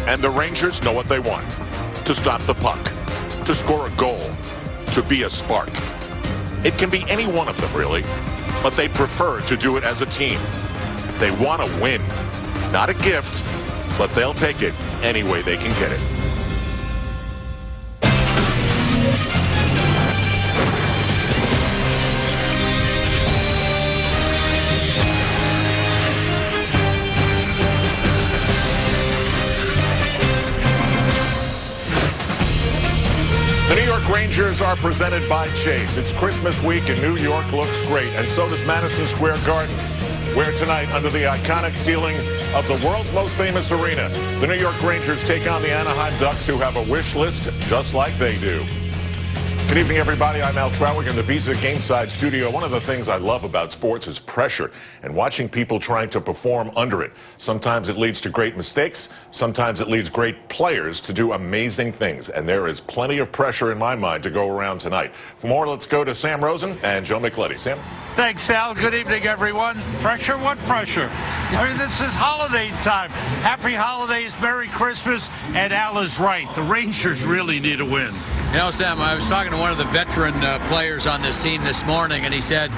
And the Rangers know what they want. To stop the puck. To score a goal. To be a spark. It can be any one of them, really. But they prefer to do it as a team. They want to win. Not a gift, but they'll take it any way they can get it. The New York Rangers are presented by Chase. It's Christmas week and New York looks great, and so does Madison Square Garden, where tonight, under the iconic ceiling of the world's most famous arena, the New York Rangers take on the Anaheim Ducks, who have a wish list just like they do. Good evening, everybody. I'm Al Trautwig in the Visa Gameside studio. One of the things I love about sports is pressure and watching people trying to perform under it. Sometimes it leads to great mistakes. Sometimes it leads great players to do amazing things. And there is plenty of pressure in my mind to go around tonight. For more, let's go to Sam Rosen and Joe Micheletti. Sam? Thanks, Al. Good evening, everyone. Pressure? What pressure? I mean, this is holiday time. Happy holidays, Merry Christmas, and Al is right. The Rangers really need a win. You know, Sam, I was talking to one of the veteran players on this team this morning, and he said,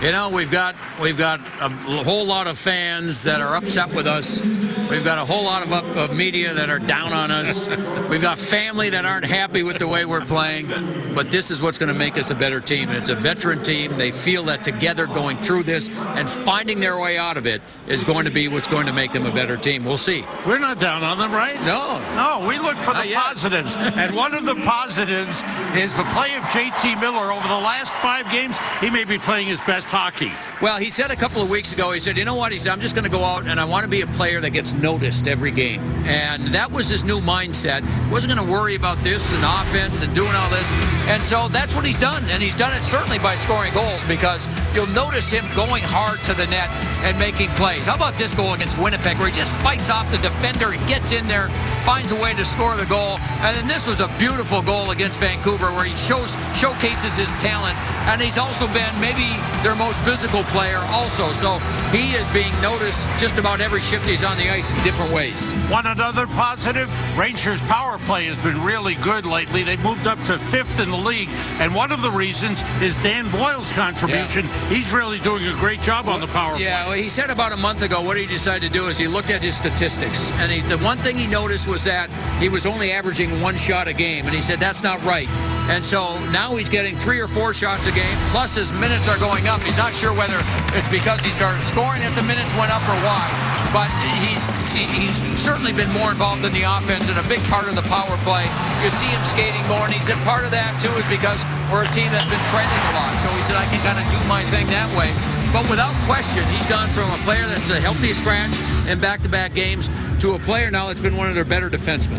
you know, we've got a whole lot of fans that are upset with us. We've got a whole lot of media that are down on us. We've got family that aren't happy with the way we're playing. But this is what's going to make us a better team. And it's a veteran team. They feel that together going through this and finding their way out of it is going to be what's going to make them a better team. We'll see. We're not down on them, right? No. No, we look for the positives. And one of the positives is the play of J.T. Miller. Over the last 5 games, he may be playing his best hockey. Well, he said a couple of weeks ago, he said, you know what? He said, I'm just going to go out and I want to be a player that gets noticed every game. And that was his new mindset. He wasn't going to worry about this and offense and doing all this. And so that's what he's done. And he's done it certainly by scoring goals, because you'll notice him going hard to the net and making plays. How about this goal against Winnipeg, where he just fights off the defender, gets in there, finds a way to score the goal. And then this was a beautiful goal against Vancouver, where he showcases his talent. And he's also been maybe their most physical player also. So he is being noticed just about every shift he's on the ice in different ways. One another positive, Rangers' power play has been really good lately. They moved up to 5th in the league. And one of the reasons is Dan Boyle's contribution. Yeah. He's really doing a great job on the power play. Yeah, well, he said about a month ago what he decided to do is he looked at his statistics. And the one thing he noticed was that he was only averaging 1 shot a game. And he said that's not right. And so now he's getting 3 or 4 shots a game, plus his minutes are going up. He's not sure whether it's because he started scoring that the minutes went up or why. But he's certainly been more involved in the offense and a big part of the power play. You see him skating more, and he said part of that, too, is because we're a team that's been training a lot. So he said, I can kind of do my thing that way. But without question, he's gone from a player that's a healthy scratch in back-to-back games to a player now that's been one of their better defensemen.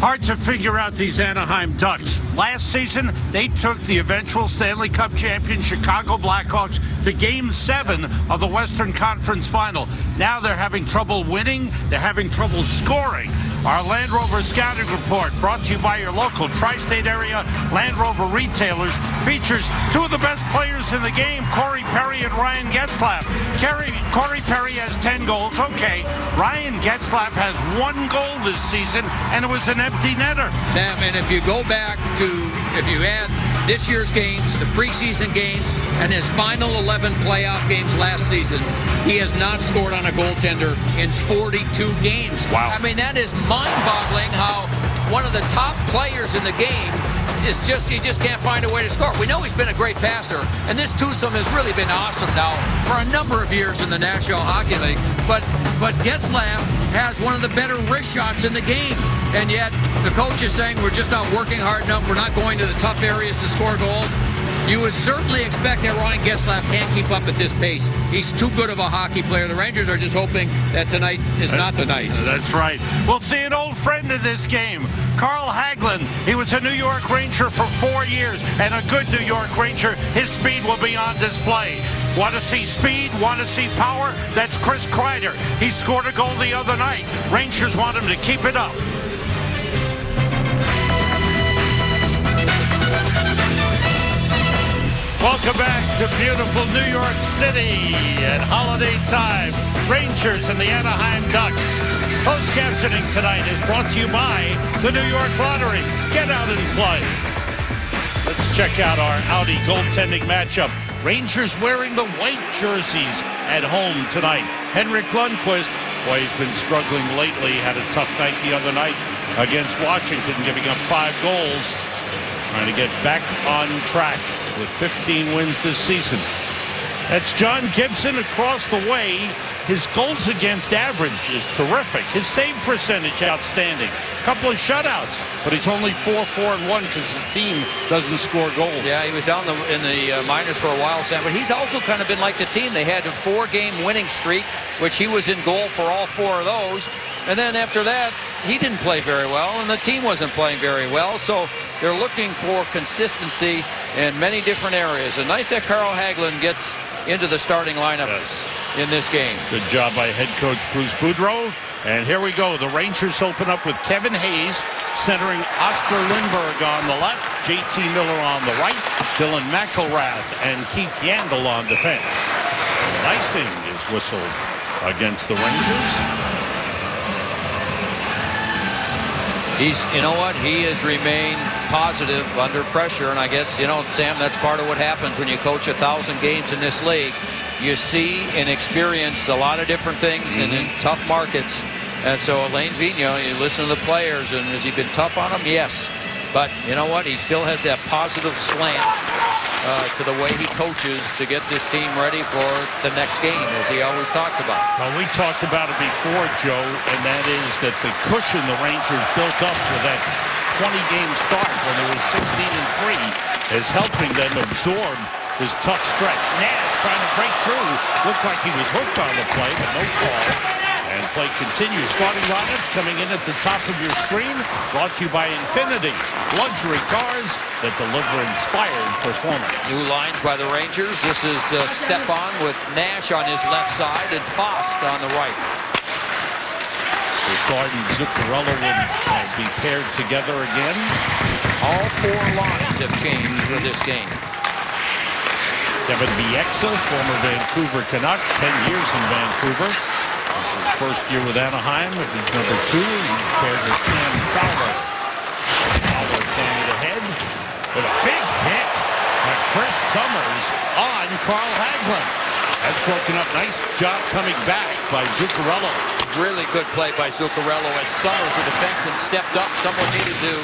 Hard to figure out these Anaheim Ducks. Last season, they took the eventual Stanley Cup champion Chicago Blackhawks to Game 7 of the Western Conference Final. Now they're having trouble winning. They're having trouble scoring. Our Land Rover scouting report, brought to you by your local tri-state area Land Rover retailers, features 2 of the best players in the game, Corey Perry and Ryan Getzlaf. Corey Perry has 10 goals. Okay, Ryan Getzlaf has 1 goal this season, and it was an empty netter. Sam, and if you go back to, if you add this year's games, the preseason games, and his final 11 playoff games last season, he has not scored on a goaltender in 42 games. Wow. I mean, that is mind-boggling how one of the top players in the game is he just can't find a way to score. We know he's been a great passer, and this twosome has really been awesome now for a number of years in the National Hockey League. But Getzlaf has one of the better wrist shots in the game, and yet the coach is saying we're just not working hard enough. We're not going to the tough areas to score goals. You would certainly expect that Ryan Getzlaf can't keep up at this pace. He's too good of a hockey player. The Rangers are just hoping that tonight is not the night. That's right. We'll see an old friend in this game, Carl Hagelin. He was a New York Ranger for 4 years, and a good New York Ranger. His speed will be on display. Want to see speed? Want to see power? That's Chris Kreider. He scored a goal the other night. Rangers want him to keep it up. Welcome back to beautiful New York City at holiday time. Rangers and the Anaheim Ducks. Closed captioning tonight is brought to you by the New York Lottery. Get out and play. Let's check out our Audi goaltending matchup. Rangers wearing the white jerseys at home tonight. Henrik Lundqvist, boy, he's been struggling lately. Had a tough night the other night against Washington, giving up 5 goals. Trying to get back on track with 15 wins this season. That's John Gibson across the way. His goals against average is terrific. His save percentage outstanding. A couple of shutouts, but he's only 4-4-1 because his team doesn't score goals. Yeah, he was down in the minors for a while, Sam, but he's also kind of been like the team. They had a 4-game winning streak, which he was in goal for all 4 of those. And then after that, he didn't play very well, and the team wasn't playing very well. So they're looking for consistency in many different areas. And nice that Carl Hagelin gets into the starting lineup in this game. Good job by head coach Bruce Boudreau. And here we go. The Rangers open up with Kevin Hayes centering Oscar Lindberg on the left, JT Miller on the right, Dylan McIlrath and Keith Yandel on defense. Icing is whistled against the Rangers. You know what? He has remained positive under pressure, and I guess, Sam, that's part of what happens when you coach 1,000 games in this league. You see and experience a lot of different things and in tough markets. And so Alain Vigneault, you listen to the players, and has he been tough on them? Yes. But you know what? He still has that positive slant to the way he coaches to get this team ready for the next game, as he always talks about. Well, we talked about it before, Joe, and that is that the cushion the Rangers built up for that 20-game start when it was 16-3 is helping them absorb this tough stretch. Nash trying to break through. Looked like he was hooked on the play, but no call. And play continues. Starting lineups coming in at the top of your screen. Brought to you by Infinity. Luxury cars that deliver inspired performance. New lines by the Rangers. This is Stepan with Nash on his left side and Fost on the right. Broussard and Zuccarello will be paired together again. All 4 lines have changed for this game. Kevin Bieksa, former Vancouver Canuck, 10 years in Vancouver. This is his first year with Anaheim. He's number 2. He's paired with Cam Fowler. Fowler playing it ahead with a big hit by Chris Summers on Carl Hagelin. That's broken up. Nice job coming back by Zuccarello. Really good play by Zuccarello as Summers, the defenseman, stepped up. Someone needed to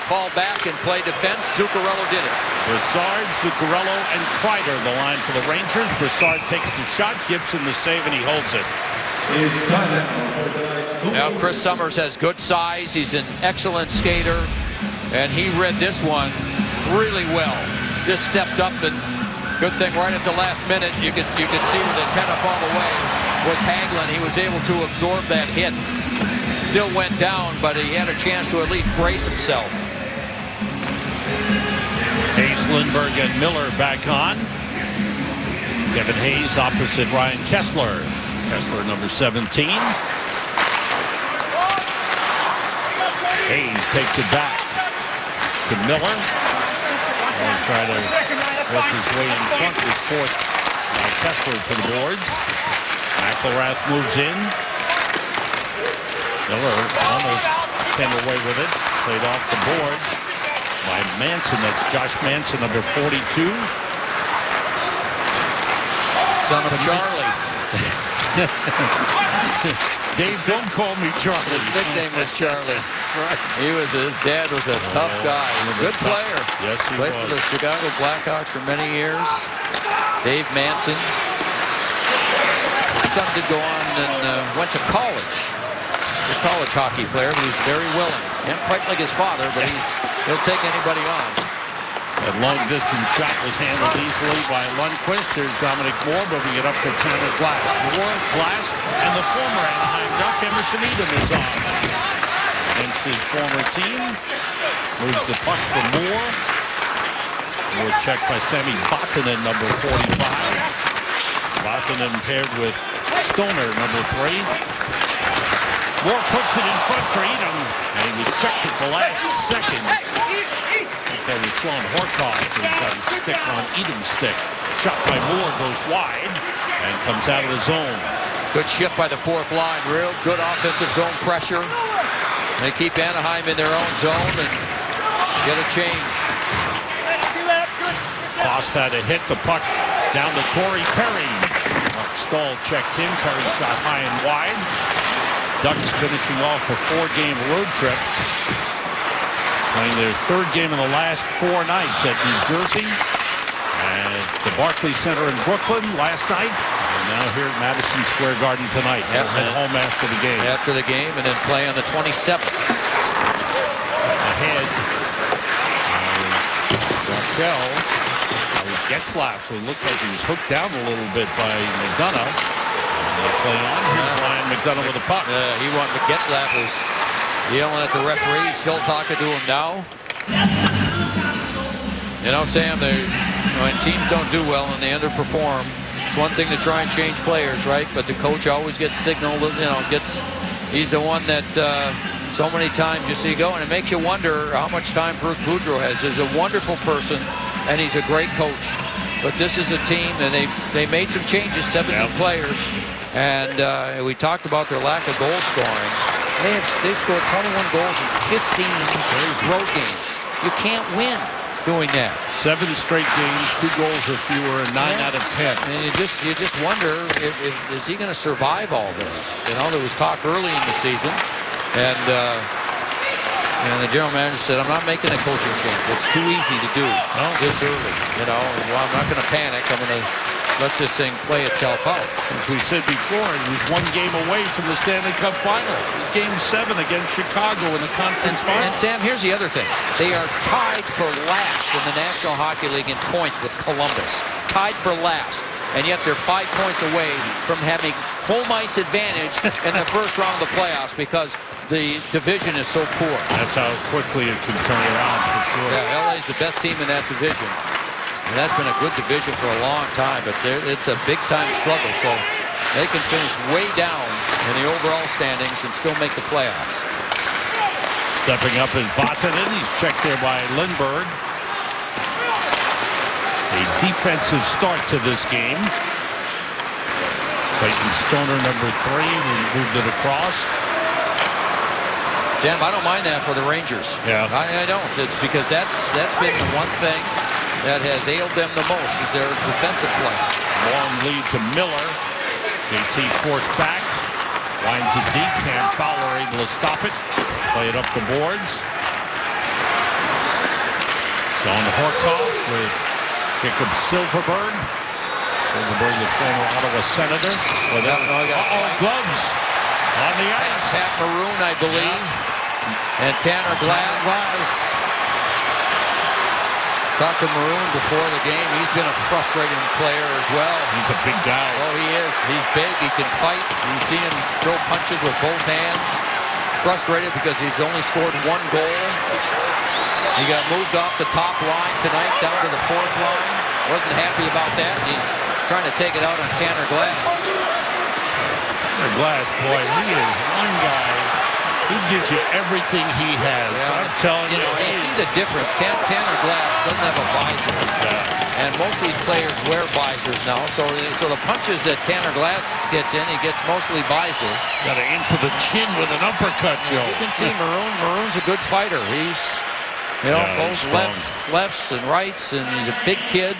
fall back and play defense. Zuccarello did it. Broussard, Zuccarello, and Kreider the line for the Rangers. Broussard takes the shot, Gibson the save, and he holds it. Now Chris Summers has good size. He's an excellent skater, and he read this one really well. Just stepped up, and good thing right at the last minute you could see with his head up all the way was Hagelin. He was able to absorb that hit. Still went down, but he had a chance to at least brace himself. Hayes, Lindberg, and Miller back on. Kevin Hayes opposite Ryan Kessler. Kessler number 17. Hayes takes it back to Miller. And try to work his way in front. Was forced by Kessler to the boards. McIlrath moves in. Miller almost came away with it. Played off the boards by Manson. That's Josh Manson, number 42. Son of Charlie. Dave, don't call me Charlie. His nickname was Charlie. That's right. His dad was a tough guy. Good player. Yes, he Played was. for the Chicago Blackhawks for many years. Dave Manson. His son did go on and went to college. A college hockey player, but he's very willing. Can't quite like his father, but he'll take anybody on. That long-distance shot was handled easily by Lundqvist. Here's Dominic Moore moving it up to Tanner Glass. Moore, Glass, and the former Anaheim Duck, Emerson Edom, is on. Against his former team. Moves the puck for Moore. Moore checked by Sami Vatanen, number 45. Vatanen paired with Stoner, number 3. Moore puts it in front for Edom, and he was checked at the last second. That was Sloan Horkoff has got his stick on Edom's stick. Shot by Moore goes wide and comes out of the zone. Good shift by the fourth line. Real good offensive zone pressure. They keep Anaheim in their own zone and get a change. Faust had to hit the puck down to Corey Perry. Mark Stahl checked him. Perry shot high and wide. Ducks finishing off a 4-game road trip. Playing their 3rd game in the last 4 nights at New Jersey, and the Barclays Center in Brooklyn last night, and now here at Madison Square Garden tonight. They'll head home after the game. After the game, and then play on the 27th. Ahead, Raquel Getzlaf, who looked like he was hooked down a little bit by McDonough. And they play on. Here's Ryan McDonough with a puck. He wanted to Getzlaf was yelling at the referee, still talking to him now. You know, Sam, when teams don't do well and they underperform, it's one thing to try and change players, right? But the coach always gets signaled, he's the one that so many times you see go, and it makes you wonder how much time Bruce Boudreau has. He's a wonderful person, and he's a great coach. But this is a team, and they made some changes, 70 players, and we talked about their lack of goal scoring. They've scored 21 goals in 15 road games. You can't win doing that. 7 straight games, 2 goals or fewer, and 9 out of 10. And you just wonder is he going to survive all this? You know, there was talk early in the season, and the general manager said, "I'm not making a coaching change. It's too easy to do this early. You know, and I'm not going to panic. I'm going to let this thing play itself out." As we said before, he was 1 game away from the Stanley Cup final. Game 7 against Chicago in the conference final. And Sam, here's the other thing. They are tied for last in the National Hockey League in points with Columbus. Tied for last. And yet they're 5 points away from having home ice advantage in the first round of the playoffs because the division is so poor. That's how quickly it can turn around for sure. Yeah, LA's the best team in that division. And that's been a good division for a long time, but it's a big-time struggle. So they can finish way down in the overall standings and still make the playoffs. Stepping up is Vatanen. He's checked there by Lindbergh. A defensive start to this game. Clayton Stoner, number 3, who moved it across. Jim, I don't mind that for the Rangers. Yeah. I don't. It's because that's been the one thing that has ailed them the most is their defensive play. Long lead to Miller. JT forced back. Winds it deep. Cam Fowler able to stop it. Play it up the boards. Sean Horkoff with Jacob Silverberg. Silverberg, the former Ottawa Senator. Gloves on the ice. Pat Maroon, I believe. And Tanner Glass. Talked to Maroon before the game. He's been a frustrating player as well. He's a big guy. Oh, he is. He's big. He can fight. You see him throw punches with both hands. Frustrated because he's only scored 1 goal. He got moved off the top line tonight down to the 4th line. Wasn't happy about that. He's trying to take it out on Tanner Glass. Tanner Glass, boy, he is one guy. He gives you everything he has. Yeah. I'm telling you. You see the difference. Tanner Glass doesn't have a visor. Yeah. And most of these players wear visors now. So the punches that Tanner Glass gets in, he gets mostly visor. Got to in for the chin with an uppercut, Joe. You can see Maroon. Maroon's a good fighter. He's, both lefts and rights, and he's a big kid.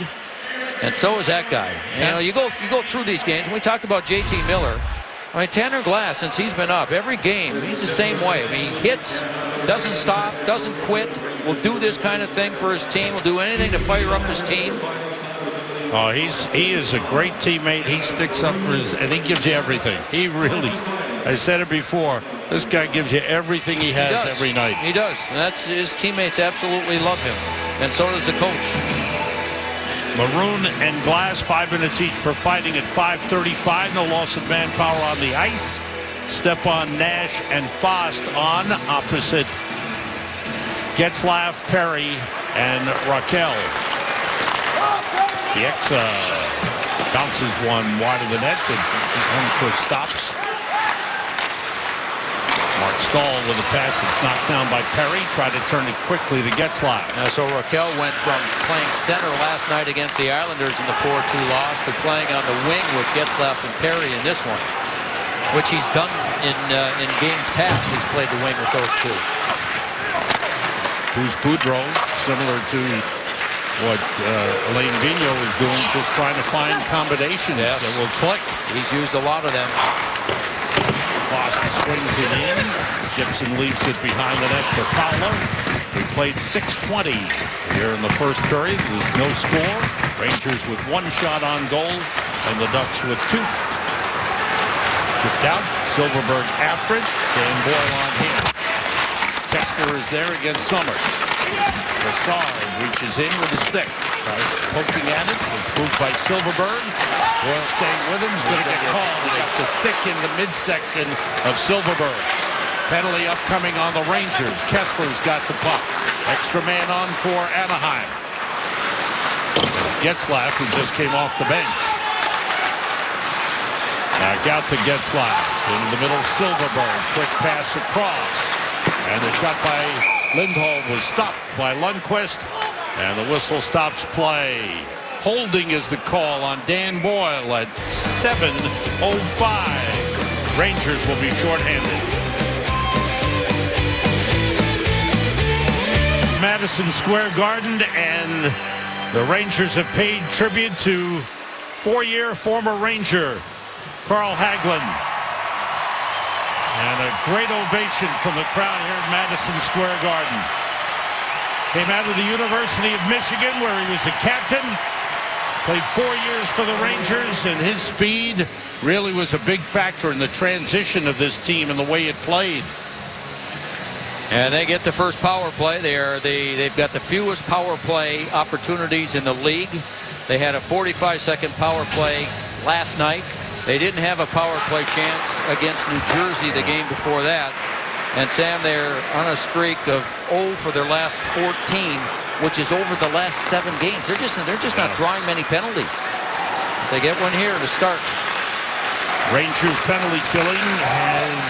And so is that guy. You go through these games. And we talked about JT Miller. I mean, Tanner Glass, since he's been up, every game, he's the same way. I mean, he hits, doesn't stop, doesn't quit, will do this kind of thing for his team, will do anything to fire up his team. Oh, he is a great teammate. He sticks up for and he gives you everything. He really, I said it before, this guy gives you everything he has every night. He does. And his teammates absolutely love him. And so does the coach. Maroon and Glass, 5 minutes each for fighting at 5:35. No loss of manpower on the ice. Stepan, Nash, and Faust on opposite Getzlaf, Perry, and Raquel. Piexa bounces one wide of the net, but one for stops. Mark Stahl with a pass that's knocked down by Perry. Tried to turn it quickly to Getzlaf. So Raquel went from playing center last night against the Islanders in the 4-2 loss to playing on the wing with Getzlaf and Perry in this one, which he's done in games past. He's played the wing with those two. Who's Boudreau, similar to what Alain Vigneault is doing, just trying to find combinations that will click. He's used a lot of them. Boston swings it in. Gibson leaves it behind the net for Fowler. We played 6:20 here in the first period. There's no score. Rangers with 1 shot on goal, and the Ducks with 2. Chipped out. Silverberg after it. Dan Boyle on him. Kessler is there against Summers. Brassard reaches in with a stick. Tries poking at it. It's moved by Silverberg. Boyle staying with him. He's going to get called. He got the stick in the midsection of Silverberg. Penalty upcoming on the Rangers. Kessler's got the puck. Extra man on for Anaheim. It's Getzlaf, who just came off the bench. Back out to Getzlaf. In the middle, Silverberg. Quick pass across. And the shot by Lindholm was stopped by Lundqvist. And the whistle stops play. Holding is the call on Dan Boyle at 7:05. Rangers will be shorthanded. Madison Square Garden, and the Rangers have paid tribute to 4-year former Ranger Carl Hagelin. And a great ovation from the crowd here at Madison Square Garden. Came out of the University of Michigan, where he was a captain. Played 4 years for the Rangers, and his speed really was a big factor in the transition of this team and the way it played. And they get the first power play. They've got the fewest power play opportunities in the league. They had a 45-second power play last night. They didn't have a power play chance against New Jersey the game before that. And Sam, they're on a streak of 0 for their last 14, which is over the last 7 games. They're just not drawing many penalties. They get one here to start. Rangers penalty killing has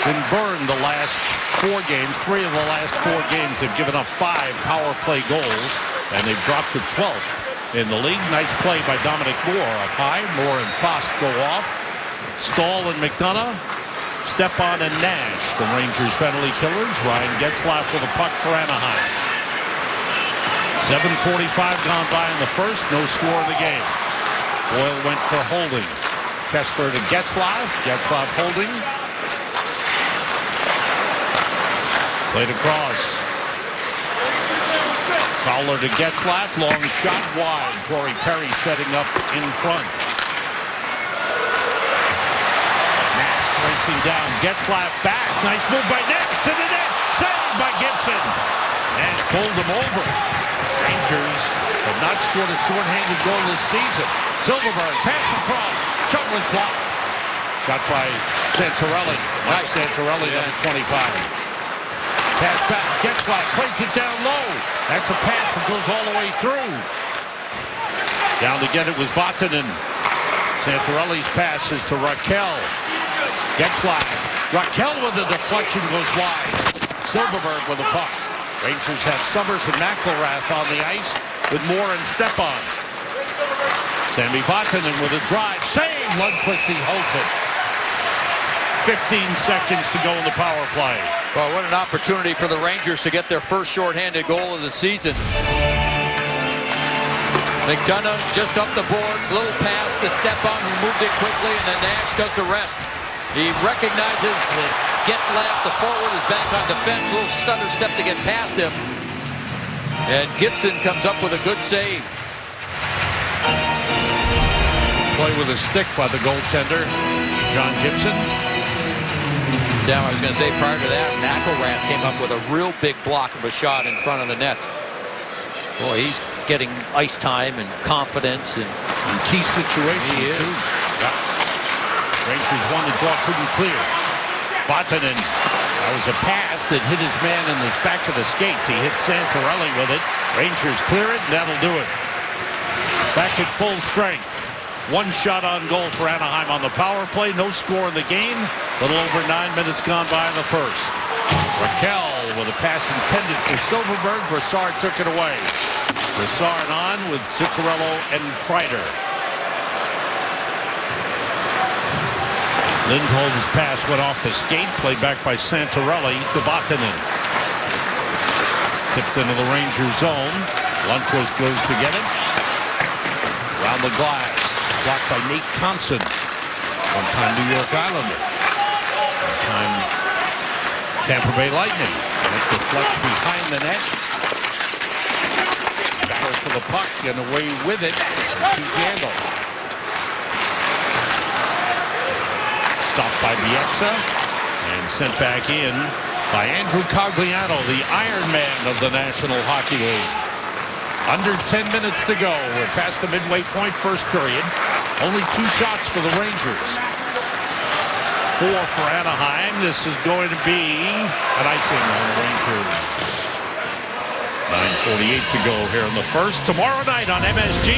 been burned the last 4 games. 3 of the last 4 games have given up 5 power play goals, and they've dropped to 12th in the league. Nice play by Dominic Moore up high. Moore and Fost go off. Stahl and McDonough. Stepan and Nash, the Rangers penalty killers. Ryan Getzlaf with a puck for Anaheim. 7:45 gone by in the first. No score in the game. Boyle went for holding. Kessler to Getzlaf. Getzlaf holding. Played across. Fowler to Getzlaf. Long shot wide. Corey Perry setting up in front. Racing down. Getzlaf back. Nice move by Nash to the net. Saved by Gibson. Nash pulled him over. Rangers have not scored a shorthanded goal this season. Silverberg pass across. Shoveling block. Shot by Santorelli. Mike Santorelli, number 25. Pass back. Getzlaf plays it down low. That's a pass that goes all the way through. Down to get it was Vatanen. Santorelli's pass is to Raquel. Getzlaf. Raquel with a deflection goes wide. Silverberg with a puck. Rangers have Summers and McElrath on the ice with Moore and Stepan. Sammy Vatanen with a drive. Save! Lundqvist, he holds it. 15 seconds to go in the power play. Well, what an opportunity for the Rangers to get their first shorthanded goal of the season. McDonough just up the boards. Little pass to Stepan, who moved it quickly, and then Nash does the rest. He recognizes that Getzlaf, the forward, is back on defense. A little stutter step to get past him. And Gibson comes up with a good save. Play with a stick by the goaltender, John Gibson. Sam, I was going to say prior to that, McElrath came up with a real big block of a shot in front of the net. Boy, he's getting ice time and confidence and key situations, too. Yeah. Rangers won, the draw couldn't clear. Vatanen. That was a pass that hit his man in the back of the skates. He hit Santorelli with it. Rangers clear it, and that'll do it. Back at full strength. 1 shot on goal for Anaheim on the power play. No score in the game. Little over 9 minutes gone by in the first. Raquel with a pass intended for Silverberg. Brassard took it away. Brassard on with Zuccarello and Kreider. Lindholm's pass went off the skate, played back by Santorelli to Vatanen. Tipped into the Rangers zone. Lundqvist goes to get it. Around the glass. Blocked by Nate Thompson. One-time New York Islander. One-time Tampa Bay Lightning. And it deflects behind the net. Battle for the puck and away with it to Gandalf. Stopped by Bieksa and sent back in by Andrew Cogliano, the Iron Man of the National Hockey League. Under 10 minutes to go. We're past the midway point, first period. Only 2 shots for the Rangers. 4 for Anaheim. This is going to be an icing on the Rangers. 9:48 to go here in the first. Tomorrow night on MSG,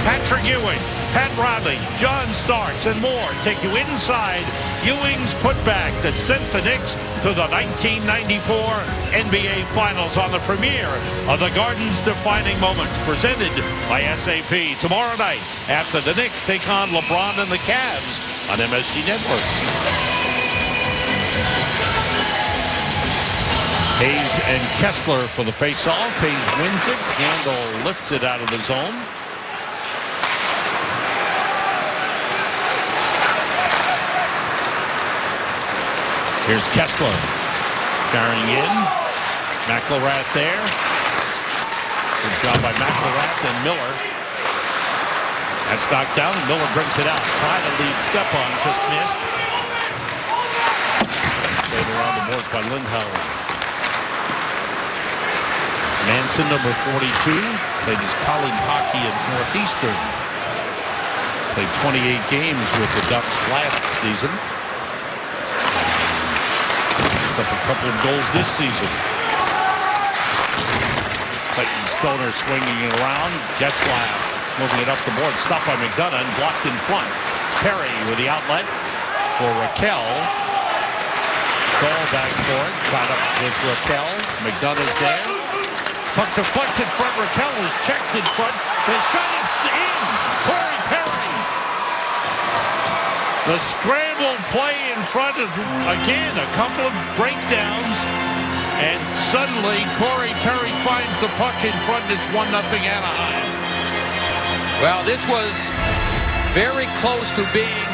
Patrick Ewing, Pat Riley, John Starks, and more take you inside Ewing's putback that sent the Knicks to the 1994 NBA Finals on the premiere of the Garden's Defining Moments, presented by SAP. Tomorrow night, after the Knicks take on LeBron and the Cavs on MSG Network. Hayes and Kessler for the face-off. Hayes wins it. Gandalf lifts it out of the zone. Here's Kessler carrying in. McElrath there. Good job by McElrath and Miller. That's knocked down, and Miller brings it out. Tried to lead Stepan, just missed. Played around the boards by Lindholm. Manson, number 42, played his college hockey at Northeastern. Played 28 games with the Ducks last season. Up a couple of goals this season. Clayton Stoner swinging it around. Getzlaf moving it up the board. Stopped by McDonough and blocked in front. Perry with the outlet for Raquel. Ball back for it. Caught up with Raquel. McDonough's there. Puck deflected front. Raquel is checked in front. The shot is in. Corey Perry. The scrambled play in front of, again, a couple of breakdowns. And suddenly, Corey Perry finds the puck in front. It's 1-0 Anaheim. Well, this was very close to being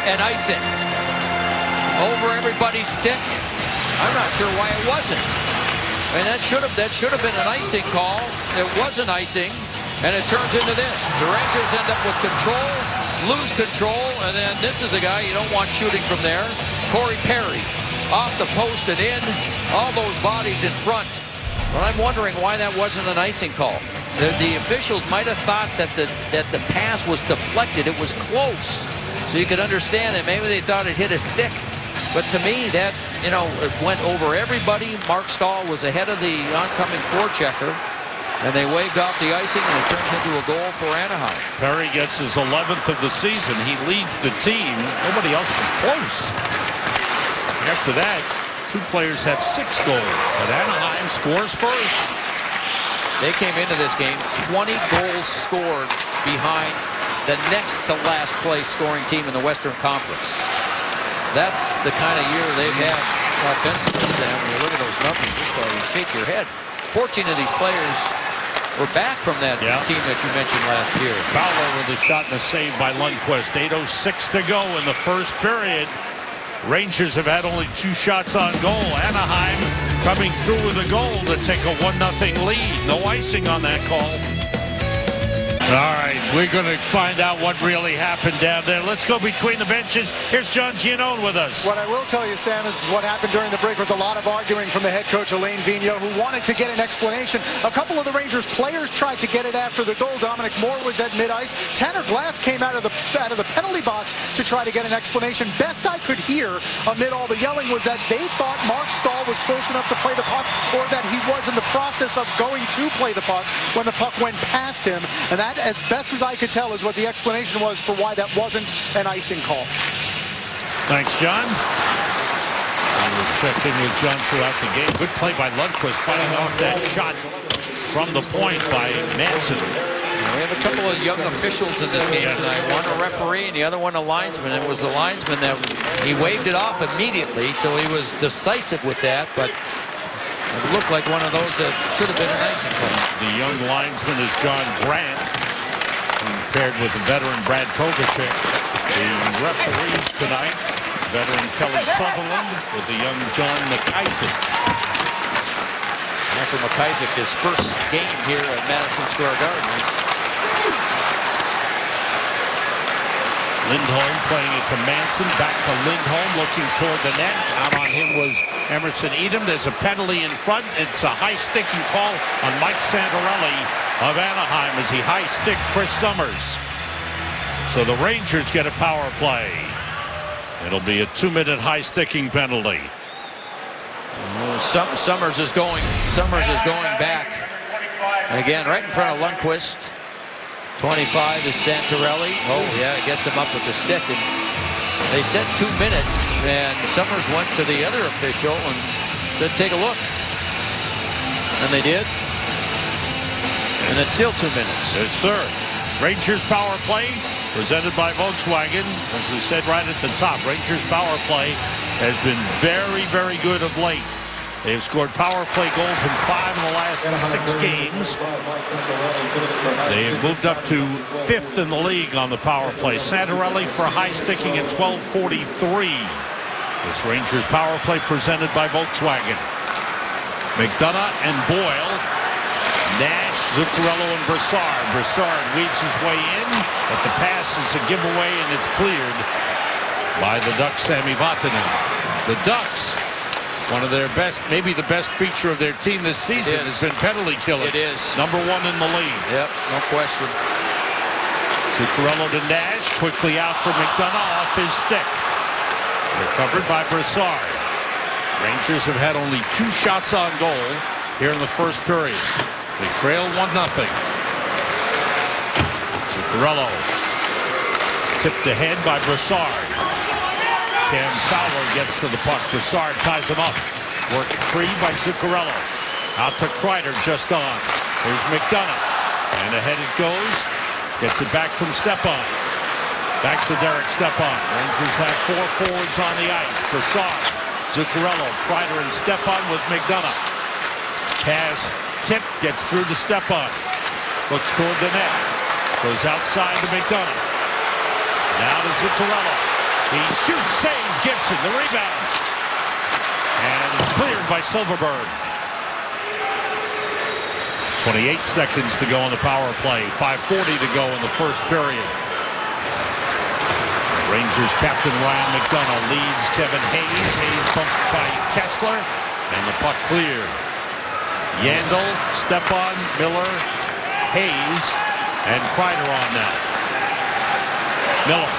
an icing. Over everybody's stick. I'm not sure why it wasn't. And that should have been an icing call. It was an icing, and it turns into this. The Rangers end up with control, lose control, and then this is the guy you don't want shooting from there. Corey Perry off the post and in. All those bodies in front. But I'm wondering why that wasn't an icing call. The officials might have thought that the pass was deflected. It was close. So you could understand that maybe they thought it hit a stick. But to me, that, it went over everybody. Mark Stahl was ahead of the oncoming forechecker. And they waved off the icing, and it turns into a goal for Anaheim. Perry gets his 11th of the season. He leads the team. Nobody else is close. After that, 2 players have 6 goals. But Anaheim scores first. They came into this game 20 goals scored behind the next to last place scoring team in the Western Conference. That's the kind of year they've had offensively, Sam. When you look at those numbers, you shake your head. 14 of these players were back from that team that you mentioned last year. Fowler with a shot and a save by Lundqvist. 8:06 to go in the first period. Rangers have had only 2 shots on goal. Anaheim coming through with a goal to take a 1-0 lead. No icing on that call. All right, we're going to find out what really happened down there. Let's go between the benches. Here's John Giannone with us. What I will tell you, Sam, is what happened during the break was a lot of arguing from the head coach, Alain Vigneault, who wanted to get an explanation. A couple of the Rangers players tried to get it after the goal. Dominic Moore was at mid-ice. Tanner Glass came out of the penalty box to try to get an explanation. Best I could hear amid all the yelling was that they thought Mark Stahl was close enough to play the puck, or that he was in the process of going to play the puck when the puck went past him. And that, as best as I could tell, is what the explanation was for why that wasn't an icing call. Thanks, John. We'll check in with John throughout the game. Good play by Lundqvist, fighting off that shot from the point by Manson. We have a couple of young officials in this game tonight. One a referee and the other one a linesman. It was the linesman that he waved it off immediately, so he was decisive with that, but it looked like one of those that should have been an icing call. The young linesman is John Grant, paired with the veteran Brad Kovacic. The referees tonight, veteran Kelly Sutherland with the young John McIsaac. After McIsaac, his first game here at Madison Square Garden. Lindholm playing it to Manson. Back to Lindholm, looking toward the net. Out on him was Emerson Edom. There's a penalty in front. It's a high-sticking call on Mike Santorelli of Anaheim as he high-sticked Chris Summers. So the Rangers get a power play. It'll be a 2-minute high-sticking penalty. Summers is going back. Again, right in front of Lundqvist. 25 is Santorelli. Oh, yeah, gets him up with the stick. And they said 2 minutes, and Summers went to the other official and said, take a look. And they did. And it's still 2 minutes. Yes, sir. Rangers power play presented by Volkswagen. As we said right at the top, Rangers power play has been very, very good of late. They've scored power play goals in 5 of the last 6 games. They have moved up to 5th in the league on the power play. Santorelli for high sticking at 12:43. This Rangers power play presented by Volkswagen. McDonough and Boyle. Nash, Zuccarello, and Brassard. Brassard weaves his way in, but the pass is a giveaway, and it's cleared by the Ducks' Sami Vatanen. The Ducks, one of their best, maybe the best feature of their team this season has been penalty killing. It is. Number 1 in the league. Yep, no question. Zuccarello to Nash, quickly out for McDonough off his stick. Recovered by Brassard. Rangers have had only 2 shots on goal here in the first period. They trail 1-0. Zuccarello tipped ahead by Brassard. Cam Fowler gets to the puck. Brassard ties him up. Worked free by Zuccarello. Out to Kreider just on. Here's McDonough. And ahead it goes. Gets it back from Stepan. Back to Derek Stepan. Rangers have 4 forwards on the ice. Brassard, Zuccarello, Kreider, and Stepan with McDonough. Pass tipped. Gets through to Stepan. Looks toward the net. Goes outside to McDonough. Now to Zuccarello. He shoots, save Gibson, the rebound. And it's cleared by Silverberg. 28 seconds to go in the power play. 5:40 to go in the first period. Rangers captain Ryan McDonough leads Kevin Hayes. Hayes bumped by Kessler. And the puck cleared. Yandel, Stepan, Miller, Hayes, and Kreider on now. Miller.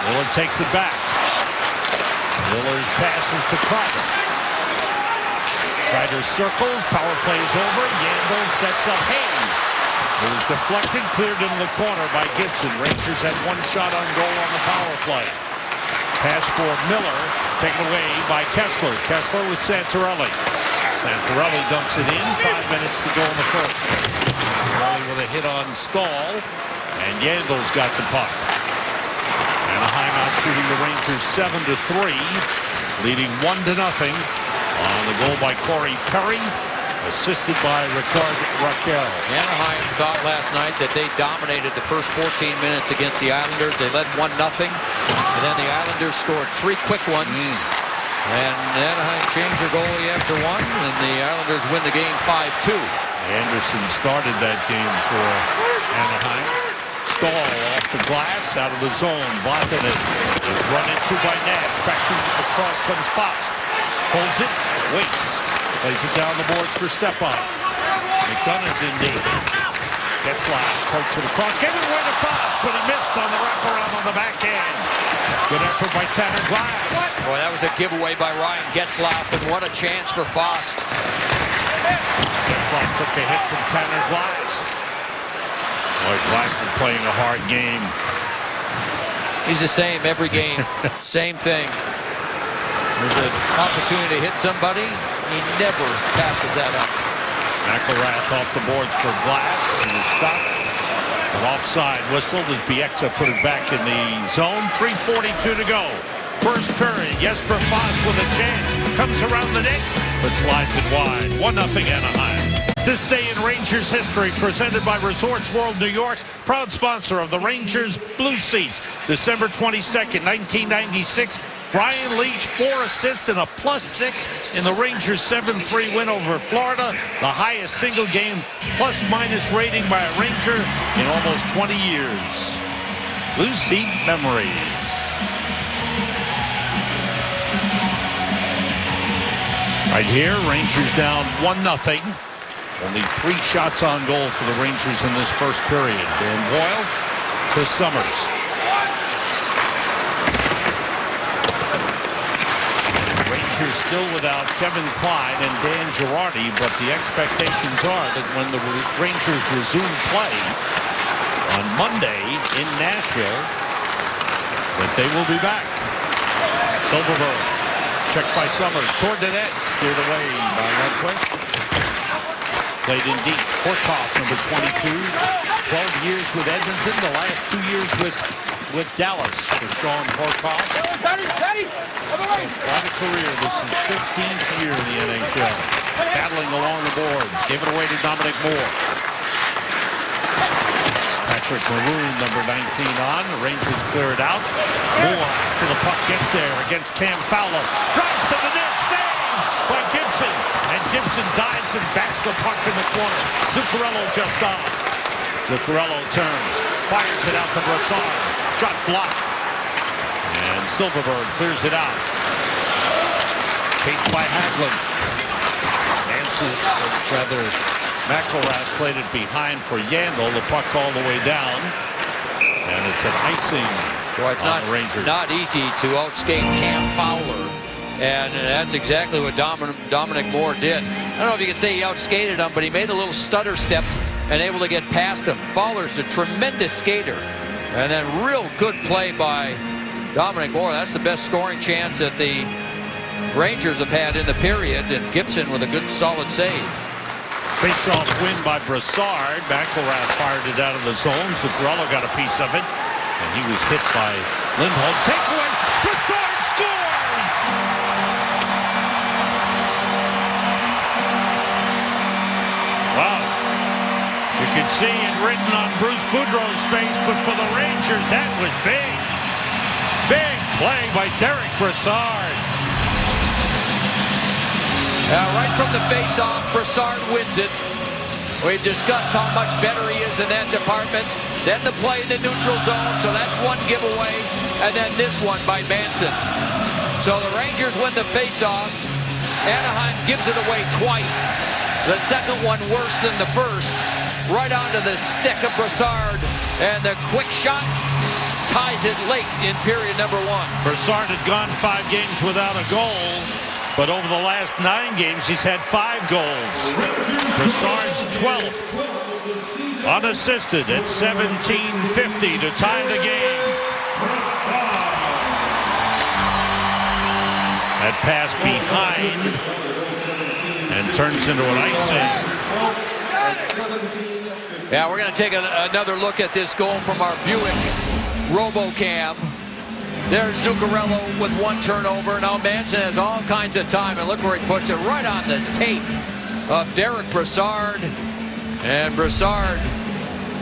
Miller takes it back. Miller's passes to Kreider. Kreider circles. Power play is over. Yandel sets up Hayes. It was deflected, cleared into the corner by Gibson. Rangers had 1 shot on goal on the power play. Pass for Miller, taken away by Kessler. Kessler with Santorelli. Santorelli dumps it in. 5 minutes to go in the first. Santorelli with a hit on Stahl. And Yandel's got the puck. Anaheim out shooting the Rangers 7-3, leading 1-0 on the goal by Corey Perry, assisted by Ricard Raquel. Anaheim thought last night that they dominated the first 14 minutes against the Islanders. They led 1-0, and then the Islanders scored 3 quick ones. And Anaheim changed their goalie after 1, and the Islanders win the game 5-2. Anderson started that game for Anaheim. Stahl off the glass, out of the zone. Vatanen is run into by Nash. Back across comes Fox. Holds it, waits. Plays it down the boards for Stepan. McDonough's in deep. Getzlaf pokes it across. Gave it away to Fox, but he missed on the wraparound on the backhand. Good effort by Tanner Glass. Boy, that was a giveaway by Ryan Getzlaf, and what a chance for Fox. Getzlaf took a hit from Tanner Glass. Boy, Glass is playing a hard game. He's the same every game. Same thing. There's an opportunity to hit somebody. He never passes that up. McElrath off the boards for Glass, and is stopped. An offside whistle as Bieksa put it back in the zone. 3:42 to go. First period. Jesper Fast with a chance. Comes around the net, but slides it wide. 1-0 Anaheim. This day in Rangers history, presented by Resorts World New York, proud sponsor of the Rangers Blue Seats. December 22nd, 1996. Brian Leetch, 4 assists and a +6 in the Rangers 7-3 win over Florida. The highest single game plus-minus rating by a Ranger in almost 20 years. Blue Seat memories. Right here, Rangers down 1-0. Only 3 shots on goal for the Rangers in this first period. Dan Boyle to Summers. Rangers still without Kevin Klein and Dan Girardi, but the expectations are that when the Rangers resume play on Monday in Nashville, that they will be back. Silverberg, checked by Summers, toward the net, steered away by Lundqvist. Played in deep. Horkoff, number 22. 12 years with Edmonton. The last 2 years with Dallas for Sean Horkoff. Quite a career. This is 15th year in the NHL. Battling along the boards. Gave it away to Dominic Moore. Patrick Maroon, number 19 on. The Rangers clear it out. Moore to the puck. Gets there against Cam Fowler. Drives to the net. Save by Gibson. And Gibson dives and backs the puck in the corner. Zuccarello just off. Zuccarello turns. Fires it out to Brassard. Shot blocked. And Silverberg clears it out. Chased by Hagelin. McElrath played it behind for Yandel. The puck all the way down. And it's an icing on the Rangers. Not easy to outskate Cam Fowler. And that's exactly what Dominic Moore did. I don't know if you can say he outskated him, but he made a little stutter step and able to get past him. Fowler's a tremendous skater. And then real good play by Dominic Moore. That's the best scoring chance that the Rangers have had in the period. And Gibson with a good solid save. Face-off win by Brassard. McElrath fired it out of the zone. Zuccarello got a piece of it. And he was hit by Lindholm. Takeaway. Brassard scores! Wow. You can see it written on Bruce Boudreau's face, but for the Rangers, that was big. Big play by Derek Brassard. Right from the face-off, Brassard wins it. We've discussed how much better he is in that department. Then the play in the neutral zone, so that's one giveaway. And then this one by Manson. So the Rangers win the face-off. Anaheim gives it away twice. The second one worse than the first. Right onto the stick of Brassard. And the quick shot ties it late in period number 1. Brassard had gone 5 games without a goal. But over the last 9 games, he's had 5 goals. Brassard's 12th. Unassisted at 17:50 to tie the game. That pass behind and turns into an icing. Yeah, we're going to take another look at this goal from our Buick RoboCam. There's Zuccarello with 1 turnover. Now Manson has all kinds of time, and look where he puts it, right on the tape of Derek Brassard. And Brassard,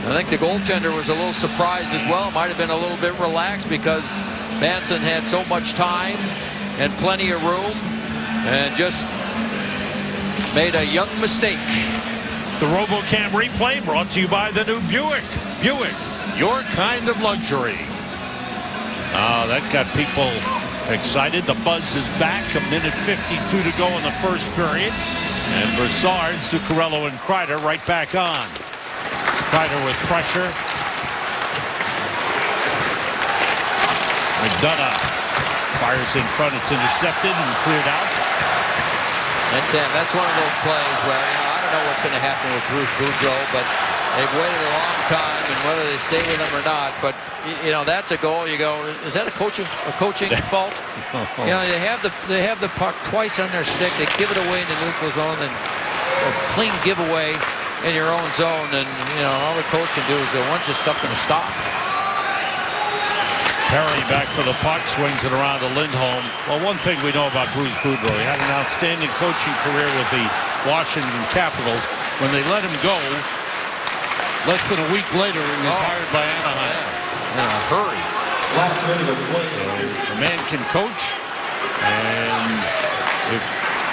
I think the goaltender was a little surprised as well. Might have been a little bit relaxed because Manson had so much time and plenty of room and just made a young mistake. The RoboCam replay brought to you by the new Buick. Buick, your kind of luxury. That got people excited. The buzz is back. 1:52 to go in the first period. And Brassard, Zuccarello, and Kreider right back on. Kreider with pressure. McDonough fires in front. It's intercepted and cleared out. And Sam, that's one of those plays where, I don't know what's going to happen with Bruce Boudreau, but They've waited a long time, and whether they stay with him or not, but you know, that's a goal. You go, is that a coaching fault? You know, they have the puck twice on their stick. They give it away in the neutral zone, and a clean giveaway in your own zone, and you know, all the coach can do is go, when's this stuff going to stop? Perry back for the puck, swings it around to Lindholm. Well, one thing we know about Bruce Boudreau, he had an outstanding coaching career with the Washington Capitals. When they let him go, less than a week later, he was hired by Anaheim. In a hurry. Last minute of play. The man can coach, and if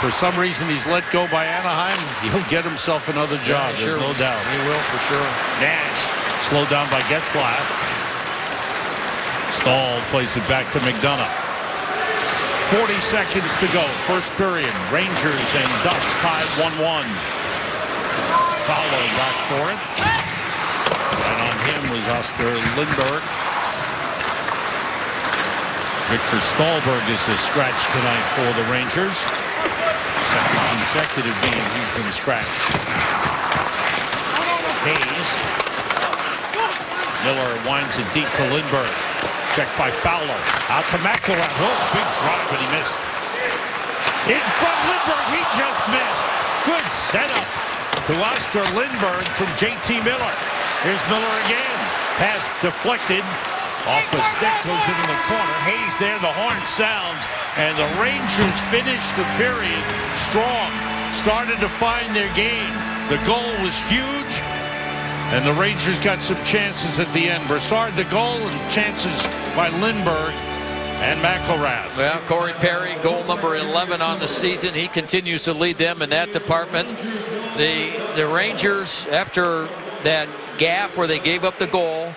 for some reason he's let go by Anaheim, he'll get himself another job. Yeah, There's no doubt. He will for sure. Nash slowed down by Getzlaf. Stahl plays it back to McDonough. 40 seconds to go. First period. Rangers and Ducks tied 1-1. Fowler back for it. Right on him was Oscar Lindberg. Victor Stahlberg is a scratch tonight for the Rangers. Second consecutive game he's been scratched. Hayes. Miller winds it deep to Lindberg. Checked by Fowler. Out to McElrath. Oh, big drive, but he missed. In front, Lindberg. He just missed. Good setup to Oscar Lindberg from J.T. Miller. Here's Miller again. Pass deflected. Off the stick, goes into the corner. Hayes there, the horn sounds, and the Rangers finished the period strong. Started to find their game. The goal was huge, and the Rangers got some chances at the end. Brassard the goal, and chances by Lindberg and McElrath. Well, Corey Perry, goal number 11 on the season. He continues to lead them in that department. The Rangers, after that gaffe where they gave up the goal,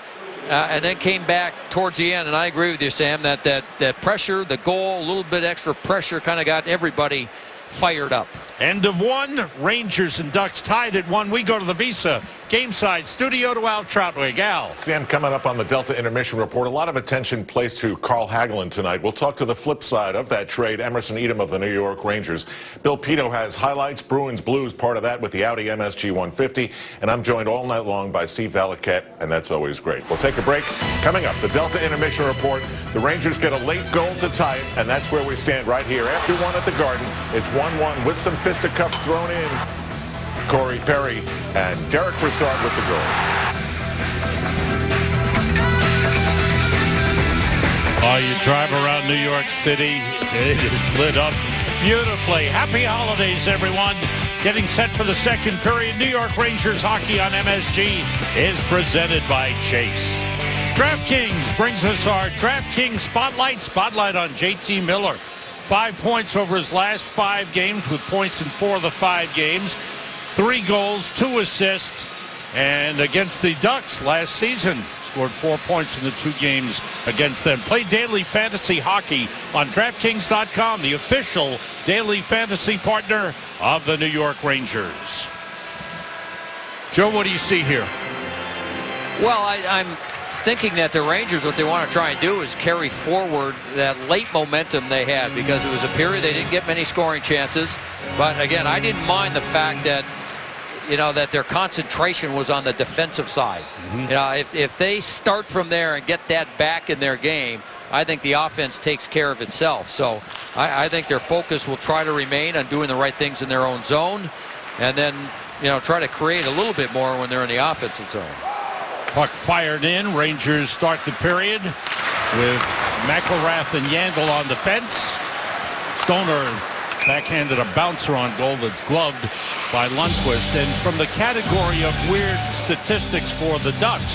and then came back towards the end, and I agree with you, Sam, that pressure, the goal, a little bit extra pressure kind of got everybody fired up. End of one. Rangers and Ducks tied at 1. We go to the Visa Gameside studio to Al Troutwig. Al. Sam, coming up on the Delta Intermission Report, a lot of attention placed to Carl Hagelin tonight. We'll talk to the flip side of that trade, Emerson Edom of the New York Rangers. Bill Pito has highlights, Bruins Blues, part of that with the Audi MSG 150. And I'm joined all night long by Steve Valiquette, and that's always great. We'll take a break. Coming up, the Delta Intermission Report. The Rangers get a late goal to tie it, and that's where we stand right here. After one at the Garden, it's 1-1 with some fisticuffs thrown in. Corey Perry and Derek Brassard with the goals. Oh, you drive around New York City, it is lit up beautifully. Happy holidays, everyone. Getting set for the second period. New York Rangers hockey on MSG is presented by Chase. DraftKings brings us our DraftKings Spotlight on J.T. Miller. 5 points over his last 5 games, with points in 4 of the 5 games. 3 goals, 2 assists, and against the Ducks last season, scored 4 points in the 2 games against them. Play daily fantasy hockey on DraftKings.com, the official daily fantasy partner of the New York Rangers. Joe, what do you see here? Well, I'm thinking that the Rangers, what they want to try and do is carry forward that late momentum they had, because it was a period they didn't get many scoring chances. But again, I didn't mind the fact that, you know, that their concentration was on the defensive side. You know, if they start from there and get that back in their game, I think the offense takes care of itself. So I think their focus will try to remain on doing the right things in their own zone, and then, you know, try to create a little bit more when they're in the offensive zone. Puck fired in. Rangers start the period with McElrath and Yandel on defense. Stoner backhanded a bouncer on goal that's gloved by Lundqvist. And from the category of weird statistics for the Ducks,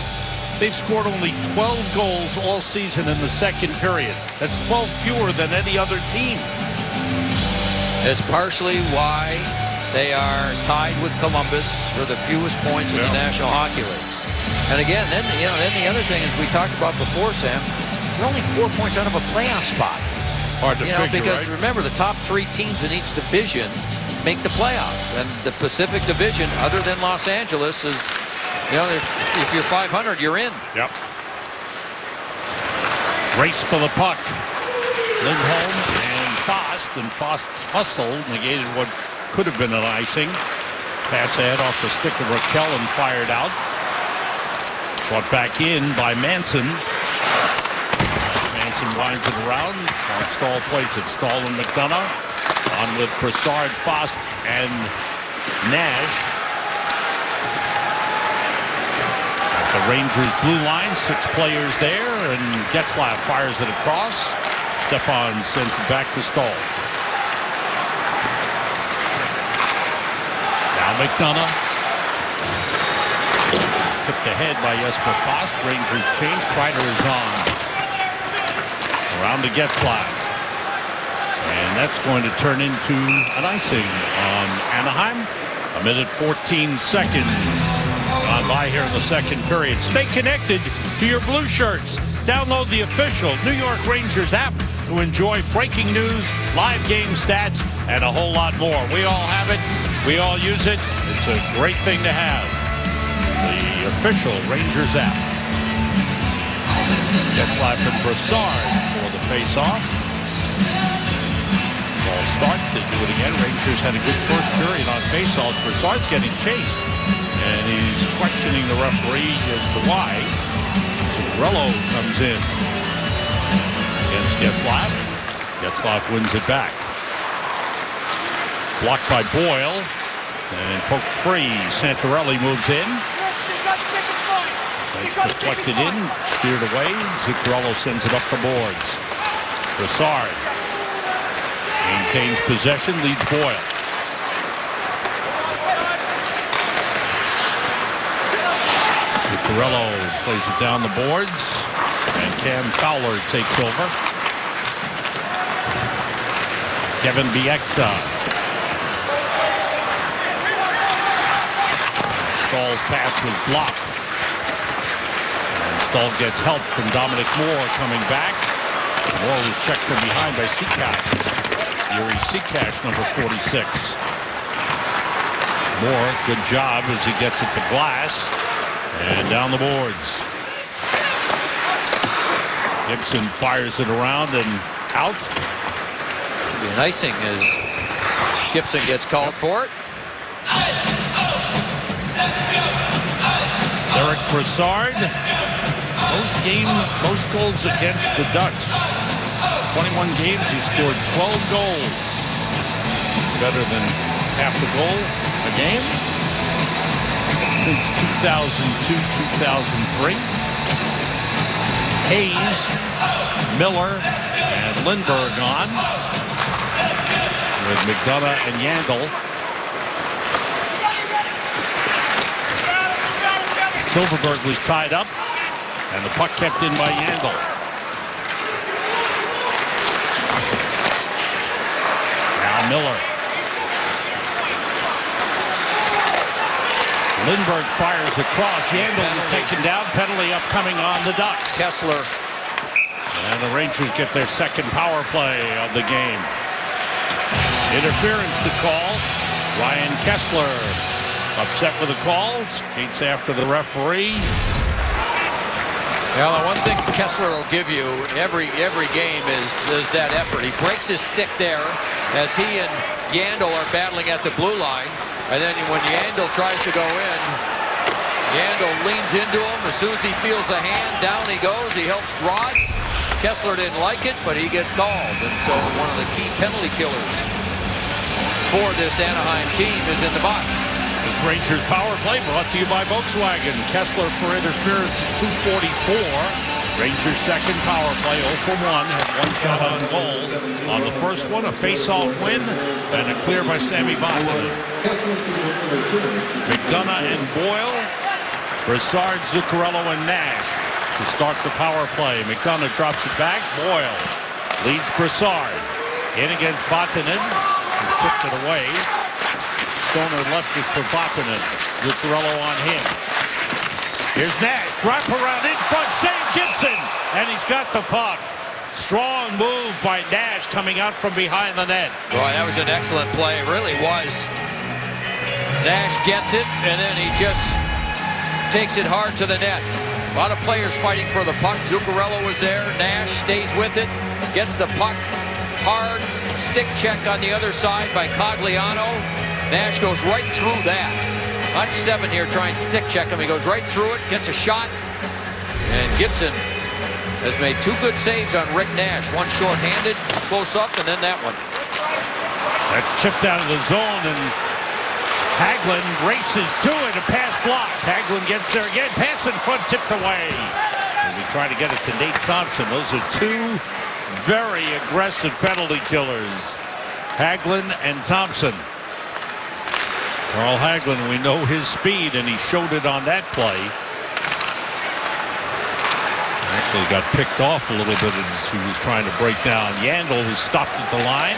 they've scored only 12 goals all season in the second period. That's 12 fewer than any other team. It's partially why they are tied with Columbus for the fewest points in the National Hockey League. And again, then the other thing is, we talked about before, Sam, they're only 4 points out of a playoff spot. Hard to figure, because right? remember, the top 3 teams in each division make the playoffs, and the Pacific Division, other than Los Angeles, is, you know, if you're 500, you're in. Yep. Race for the puck. Lindholm and Fost's hustle negated what could have been an icing. Pass ahead off the stick of Raquel and fired out. Brought back in by Manson. Manson winds it around. Stahl plays it. Stahl and McDonough. On with Brassard, Fost, and Nash. At the Rangers blue line, 6 players there, and Getzlaf fires it across. Stepan sends it back to Stahl. Now McDonough. Tipped ahead by Jesper Fast. Rangers change. Kreider is on. Around to Getzlaf. And that's going to turn into an icing on Anaheim. 1:14 gone by here in the second period. Stay connected to your blue shirts. Download the official New York Rangers app to enjoy breaking news, live game stats, and a whole lot more. We all have it. We all use it. It's a great thing to have. The official Rangers app. Getzlaf and Brassard for the face-off. Ball start. They do it again. Rangers had a good first period on face-offs. Brassard's getting chased, and he's questioning the referee as to why. Zuccarello comes in against Getzlaf. Getzlaf wins it back. Blocked by Boyle and poked free. Santorelli moves in. It's deflected in, steered away. Zuccarello sends it up the boards. Brassard maintains possession, leads Boyle. Zuccarello plays it down the boards, and Cam Fowler takes over. Kevin Bieksa. Stahl's pass was blocked. And Stahl gets help from Dominic Moore coming back. Moore was checked from behind by Seacash. Yuri Seacash, number 46. Moore, good job as he gets it to glass. And down the boards. Gibson fires it around and out. Should be an icing as Gibson gets called for it. Derek Brassard, most goals against the Ducks. 21 games, he scored 12 goals. Better than half a goal a game. Since 2002-2003. Hayes, Miller, and Lindbergh on. With McDonough and Yandel. Silverberg was tied up, and the puck kept in by Yandel. Now Miller. Lindbergh fires across. Yandel is taken down. Penalty upcoming on the Ducks. Kessler. And the Rangers get their second power play of the game. Interference to call. Ryan Kessler upset with the call. Skates after the referee. Well, the one thing Kessler will give you every game is that effort. He breaks his stick there as he and Yandel are battling at the blue line. And then when Yandel tries to go in, Yandel leans into him. As soon as he feels a hand, down he goes. He helps draw it. Kessler didn't like it, but he gets called. And so one of the key penalty killers for this Anaheim team is in the box. This Rangers power play brought to you by Volkswagen. Kessler for interference at 2:44. Rangers second power play 0 for 1. Had one shot on goal. On the first one, a face-off win, and a clear by Sami Vatanen. McDonough and Boyle, Brassard, Zuccarello, and Nash to start the power play. McDonough drops it back. Boyle leads Brassard. In against Vatanen. He tipped it away. Stoner left it for Vatanen. Zuccarello on him. Here's Nash. Wrap around in front. Save Gibson. And he's got the puck. Strong move by Nash coming out from behind the net. Boy, that was an excellent play. It really was. Nash gets it, and then he just takes it hard to the net. A lot of players fighting for the puck. Zuccarello was there. Nash stays with it. Gets the puck. Hard stick check on the other side by Cogliano. Nash goes right through that. On 7 here trying to stick check him. He goes right through it, gets a shot, And Gibson has made 2 good saves on Rick Nash. One short-handed, close up, and then that one. That's chipped out of the zone, and Hagelin races to it. A pass blocked. Hagelin gets there again. Pass in front, tipped away. And we try to get it to Nate Thompson. Those are 2 very aggressive penalty killers. Hagelin and Thompson. Carl Hagelin, we know his speed, and he showed it on that play. Actually got picked off a little bit as he was trying to break down Yandle, who stopped at the line.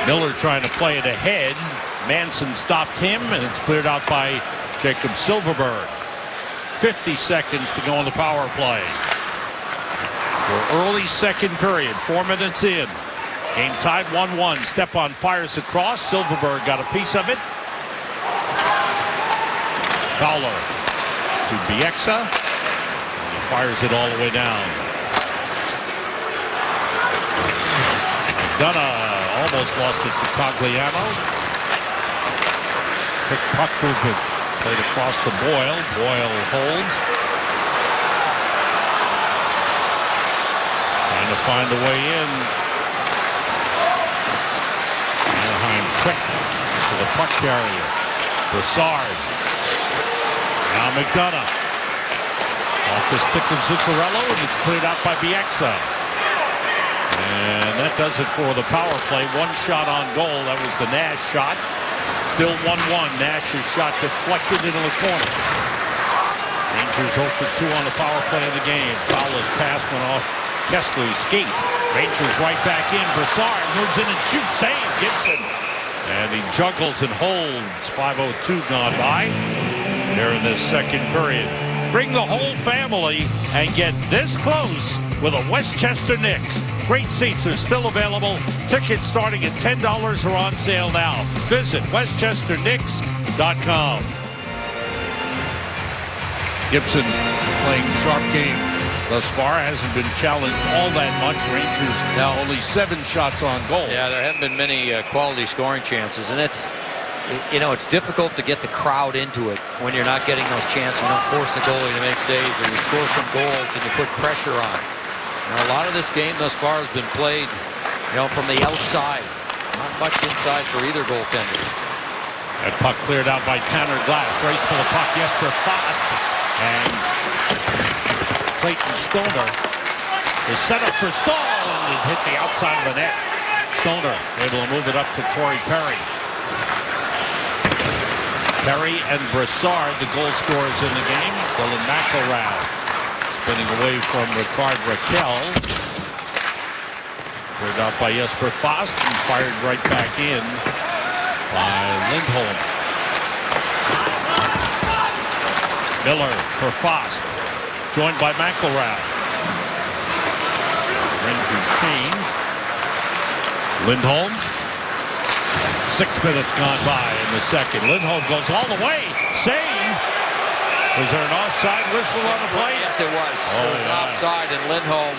Miller trying to play it ahead. Manson stopped him, and it's cleared out by Jacob Silverberg. 50 seconds to go on the power play. We're early second period, 4 minutes in. Game tied 1-1. Stepan fires across. Silverberg got a piece of it. Fowler to Bieksa. He fires it all the way down. McDonough almost lost it to Cogliano. Quick puck movement. Played across to Boyle. Boyle holds. Trying to find a way in. Anaheim quick to the puck carrier. Brassard. Now McDonough. Off the stick of Zuccarello, and it's cleared out by Bieksa. And that does it for the power play. 1 shot on goal. That was the Nash shot. Still 1-1. Nash's shot deflected into the corner. Rangers 0 for 2 on the power play of the game. Fowler's pass went off Kessler's skate. Rangers right back in. Brassard moves in and shoots. Save Gibson. And he juggles and holds. 5:02 gone by. There in this second period. Bring the whole family and get this close with a Westchester Knicks. Great seats are still available. Tickets starting at $10 are on sale now. Visit westchesterknicks.com. Gibson playing sharp game thus far. Hasn't been challenged all that much. Rangers now only 7 shots on goal. Yeah, there haven't been many quality scoring chances, and it's difficult to get the crowd into it when you're not getting those chances. You don't force the goalie to make saves, and you score some goals and you put pressure on. Now, a lot of this game thus far has been played, from the outside. Not much inside for either goaltender. That puck cleared out by Tanner Glass. Race for the puck, Jesper Fast. And Clayton Stoner is set up for Stahl, and it hit the outside of the net. Stoner able to move it up to Corey Perry. Perry and Brassard, the goal scorers in the game. Dylan McElrath spinning away from Ricard Raquel. Cleared out by Jesper Fast and fired right back in by Lindholm. Miller for Fast, joined by McElrath. Rangers change. Lindholm. 6 minutes gone by in the second. Lindholm goes all the way. Save. Was there an offside whistle on the play? Yes, it was. It was offside, and Lindholm,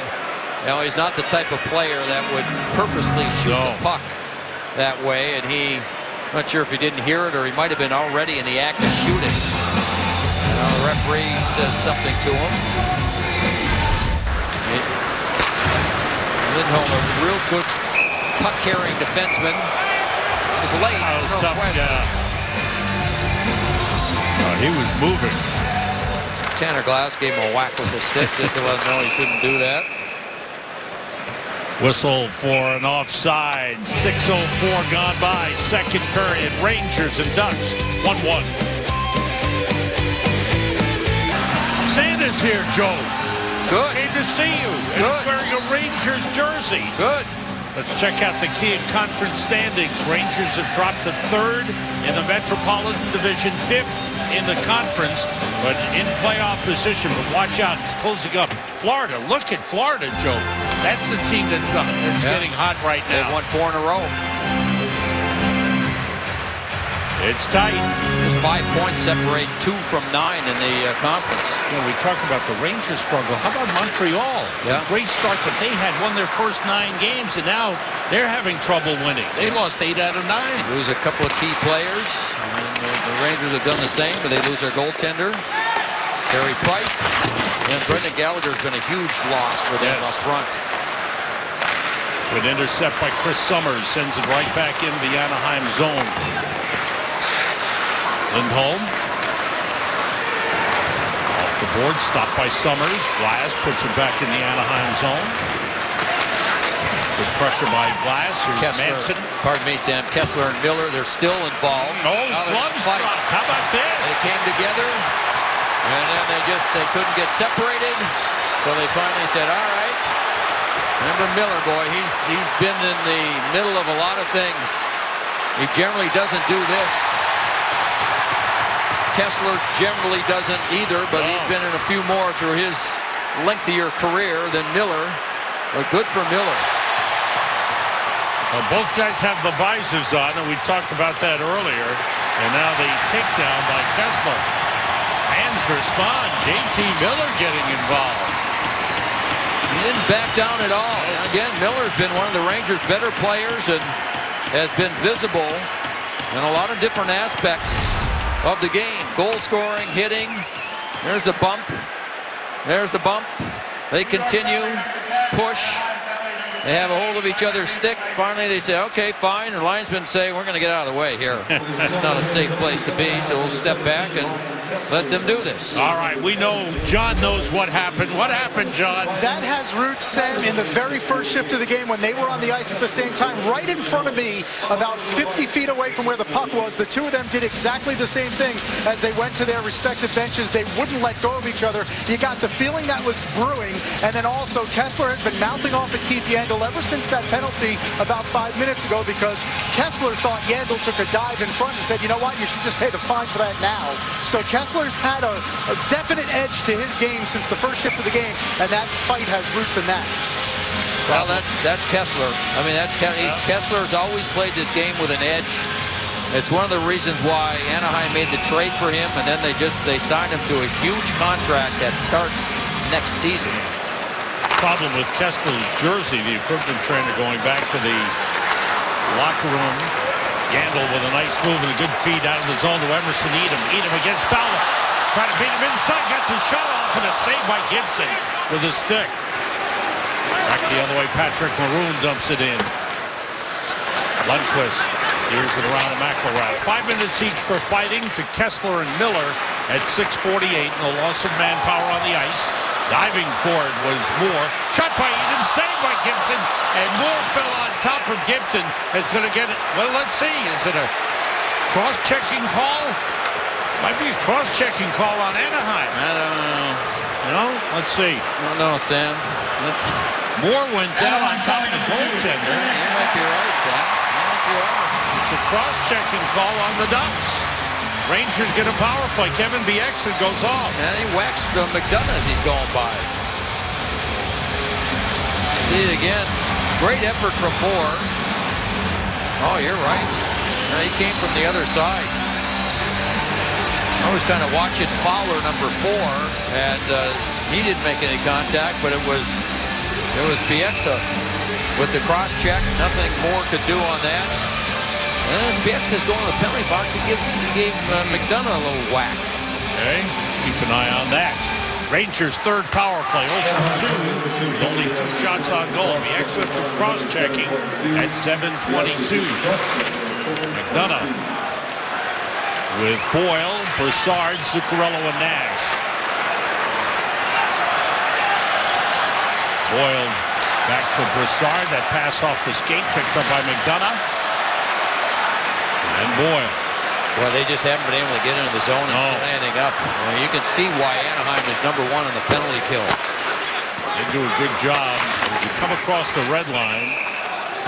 he's not the type of player that would purposely shoot the puck that way, and I'm not sure if he didn't hear it or he might have been already in the act of shooting. The referee says something to him. Lindholm, a real good puck-carrying defenseman. It was late. That was tough, yeah. He was moving. Tanner Glass gave him a whack with the stick just to let him know he shouldn't do that. Whistle for an offside. 6:04 gone by. Second period. Rangers and Ducks 1-1. Santa's here, Joe. Good. Good to see you. And he's wearing a Rangers jersey. Good. Let's check out the Kia Conference standings. Rangers have dropped to 3rd in the Metropolitan Division, 5th in the conference, but in playoff position. But watch out, it's closing up. Florida, look at Florida, Joe. That's the team that's getting hot right now. They've won 4 in a row. It's tight. Just 5 points separate 2 from 9 in the conference. We talk about the Rangers struggle. How about Montreal? Yeah. Great start that they had, won their first 9 games, and now they're having trouble winning. They lost 8 out of 9. Lose a couple of key players. And the Rangers have done the same, but they lose their goaltender. Carey Price. And Brendan Gallagher's been a huge loss for them up front. Good intercept by Chris Summers. Sends it right back into the Anaheim zone. Lindholm. Off the board. Stopped by Summers. Glass puts it back in the Anaheim zone. Good pressure by Glass. Here's Manson. Pardon me, Sam. Kessler and Miller, they're still involved. Gloves drop. How about this? They came together, and then they couldn't get separated. So they finally said, all right. Remember Miller, boy, he's been in the middle of a lot of things. He generally doesn't do this. Kessler generally doesn't either, but he's been in a few more through his lengthier career than Miller. But good for Miller. Well, both guys have the visors on, and we talked about that earlier. And now the takedown by Kessler. Fans respond. JT Miller getting involved. He didn't back down at all. Again, Miller's been one of the Rangers' better players and has been visible in a lot of different aspects of the game. Goal scoring, hitting. There's the bump. There's the bump. They continue, push. They have a hold of each other's stick. Finally, they say, okay, fine. The linesmen say, we're going to get out of the way here. It's not a safe place to be, so we'll step back and let them do this. All right, we know John knows what happened. What happened, John? That has roots, Sam, in the very first shift of the game when they were on the ice at the same time. Right in front of me, about 50 feet away from where the puck was, the two of them did exactly the same thing as they went to their respective benches. They wouldn't let go of each other. You got the feeling that was brewing, and then also Kessler has been mouthing off at Keith Yandle ever since that penalty about 5 minutes ago because Kessler thought Yandle took a dive in front and said, you know what, you should just pay the fine for that now. So Kessler's had a definite edge to his game since the first shift of the game, and that fight has roots in that. Well, that's Kessler. I mean, Kessler's always played this game with an edge. It's one of the reasons why Anaheim made the trade for him, and then they signed him to a huge contract that starts next season. Problem with Kessler's jersey, the equipment trainer going back to the locker room. Yandle with a nice move and a good feed out of the zone to Emerson Edom. Edom against Fowler. Trying to beat him inside. Got the shot off and a save by Gibson with a stick. Back the other way. Patrick Maroon dumps it in. Lundqvist steers it around to McElrath. 5 minutes each for fighting to Kessler and Miller at 6:48. No loss of manpower on the ice. Diving for it was Moore. Shot by Edom, saved by Gibson, and Moore fell on top of Gibson. Is going to get it. Well, let's see. Is it a cross-checking call? Might be a cross-checking call on Anaheim. I don't know. No? Let's see. I don't know, Sam. Moore went down on top of the goaltender. You might be right, Sam. You might be right. It's a cross-checking call on the Ducks. Rangers get a power play. Kevin Bieksa goes off. And he whacks McDonough as he's going by. See it again. Great effort from Moore. Oh, you're right. He came from the other side. I was kind of watching Fowler, number 4, and he didn't make any contact, but it was Bieksa with the cross-check. Nothing Moore could do on that. And Bieksa's going to the penalty box. He gave McDonough a little whack. Okay, keep an eye on that. Rangers' third power play, 0-2. With only 2 shots on goal. Bieksa for cross-checking at 7:22. McDonough with Boyle, Broussard, Zuccarello, and Nash. Boyle back to Broussard. That pass off the skate picked up by McDonough. And Boyle. Well, they just haven't been able to get into the zone and set anything up. Well, you can see why Anaheim is number 1 in the penalty kill. They do a good job. As you come across the red line,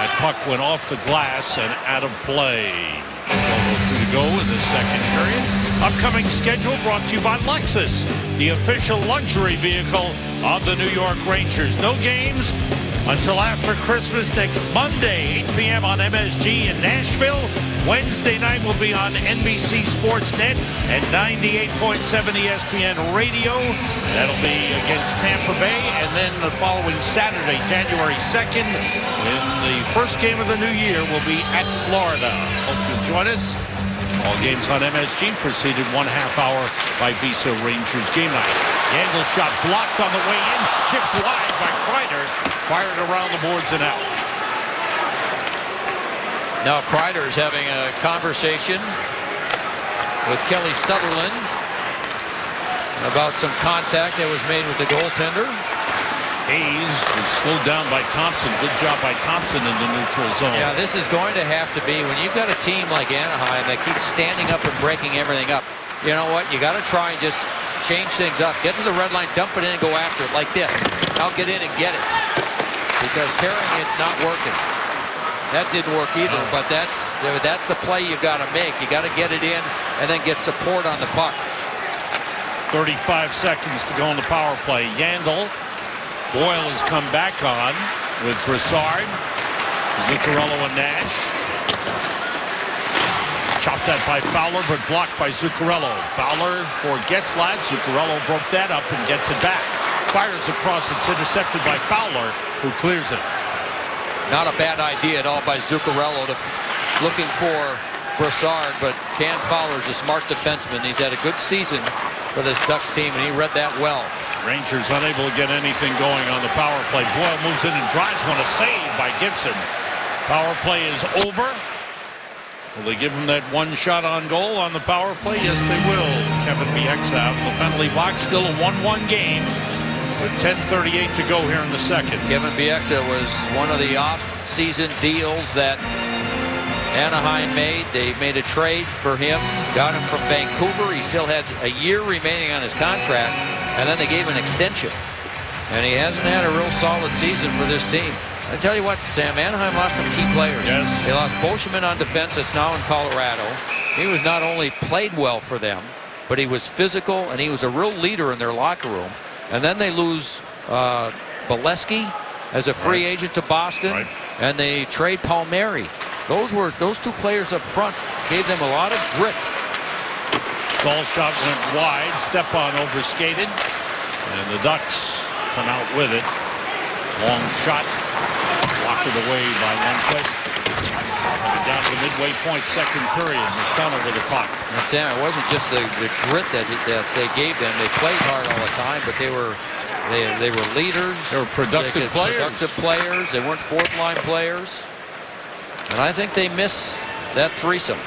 that puck went off the glass and out of play. 12:02 to go in the second period. Upcoming schedule brought to you by Lexus, the official luxury vehicle of the New York Rangers. No games until after Christmas next Monday, 8 p.m. on MSG in Nashville. Wednesday night will be on NBC Sportsnet at 98.7 ESPN Radio. That'll be against Tampa Bay. And then the following Saturday, January 2nd, in the first game of the new year, will be at Florida. Hope you'll join us. All games on MSG preceded 1/2 hour by Visa Rangers game night. Yandle shot blocked on the way in, chipped wide by Kreider, fired around the boards and out. Now Kreider's having a conversation with Kelly Sutherland about some contact that was made with the goaltender. Hayes was slowed down by Thompson. Good job by Thompson in the neutral zone. Yeah, this is going to have to be, when you've got a team like Anaheim that keeps standing up and breaking everything up, you know what? You got to try and just change things up. Get to the red line, dump it in, and go after it like this. Now get in and get it. Because carrying it's not working. That didn't work either, but that's the play you've got to make. You got to get it in and then get support on the puck. 35 seconds to go on the power play. Yandle. Boyle has come back on with Brassard, Zuccarello, and Nash. Chopped that by Fowler, but blocked by Zuccarello. Fowler for Getzlaff. Zuccarello broke that up and gets it back. Fires across. It's intercepted by Fowler, who clears it. Not a bad idea at all by Zuccarello looking for Brassard, but Cam Fowler's a smart defenseman. He's had a good season for this Ducks team, and he read that well. Rangers unable to get anything going on the power play. Boyle moves in and drives one, a save by Gibson. Power play is over. Will they give him that one shot on goal on the power play? Yes, they will. Kevin Bieksa out in the penalty box. Still a 1-1 game with 10:38 to go here in the second. Kevin Bieksa was one of the off-season deals that Anaheim made. They made a trade for him, got him from Vancouver. He still has a year remaining on his contract, and then they gave him an extension. And he hasn't had a real solid season for this team. I tell you what, Sam, Anaheim lost some key players. Yes. They lost Bolshevin on defense, that's now in Colorado. He was not only played well for them, but he was physical, and he was a real leader in their locker room. And then they lose Bolesky as a free agent to Boston, and they trade Palmieri. Those two players up front gave them a lot of grit. Ball shot went wide. Stepan overskated, and the Ducks come out with it. Long shot, blocked away by Lundqvist. Down to the midway point, second period. McDonough with the puck. And Sam, it wasn't just the grit that they gave them. They played hard all the time, but they were leaders. They were productive players. They weren't fourth-line players. And I think they miss that threesome.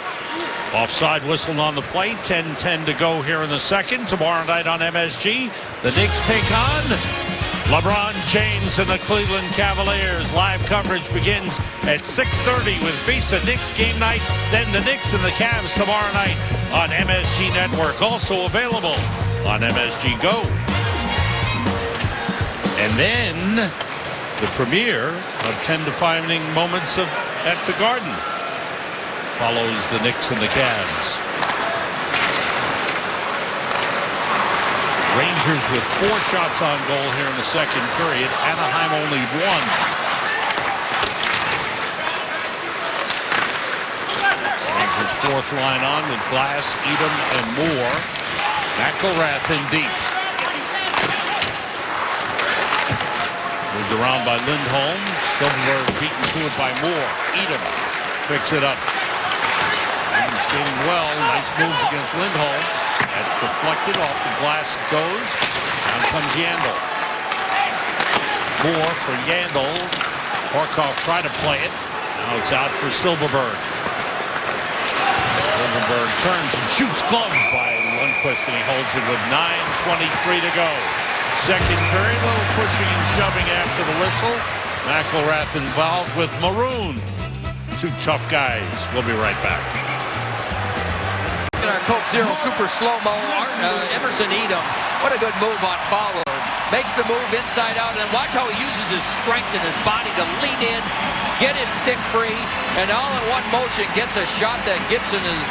Offside whistle on the play. 10:10 to go here in the second. Tomorrow night on MSG, the Knicks take on LeBron James and the Cleveland Cavaliers. Live coverage begins at 6:30 with Visa Knicks game night. Then the Knicks and the Cavs tomorrow night on MSG Network. Also available on MSG Go. And then the premiere of 10 defining moments at the Garden follows the Knicks and the Cavs. Rangers with 4 shots on goal here in the second period. Anaheim only 1. Rangers fourth line on with Glass, Edom, and Moore. McElrath in deep. Moved around by Lindholm. Silverberg beaten to it by Moore. Edom picks it up. Edom skating well. Nice moves against Lindholm. That's deflected off the glass. Goes. Down comes Yandle. Moore for Yandle. Horkoff tried to play it. Now it's out for Silverberg. Silverberg turns and shoots, gloved by Lundqvist, and he holds it with 9:23 to go. Second period, little pushing and shoving after the whistle. McElrath involved with Maroon. 2 tough guys. We'll be right back. Look at our Coke Zero super slow-mo. Emerson Edom. What a good move on Fowler. Makes the move inside out, and watch how he uses his strength and his body to lean in, get his stick free, and all in one motion gets a shot that Gibson is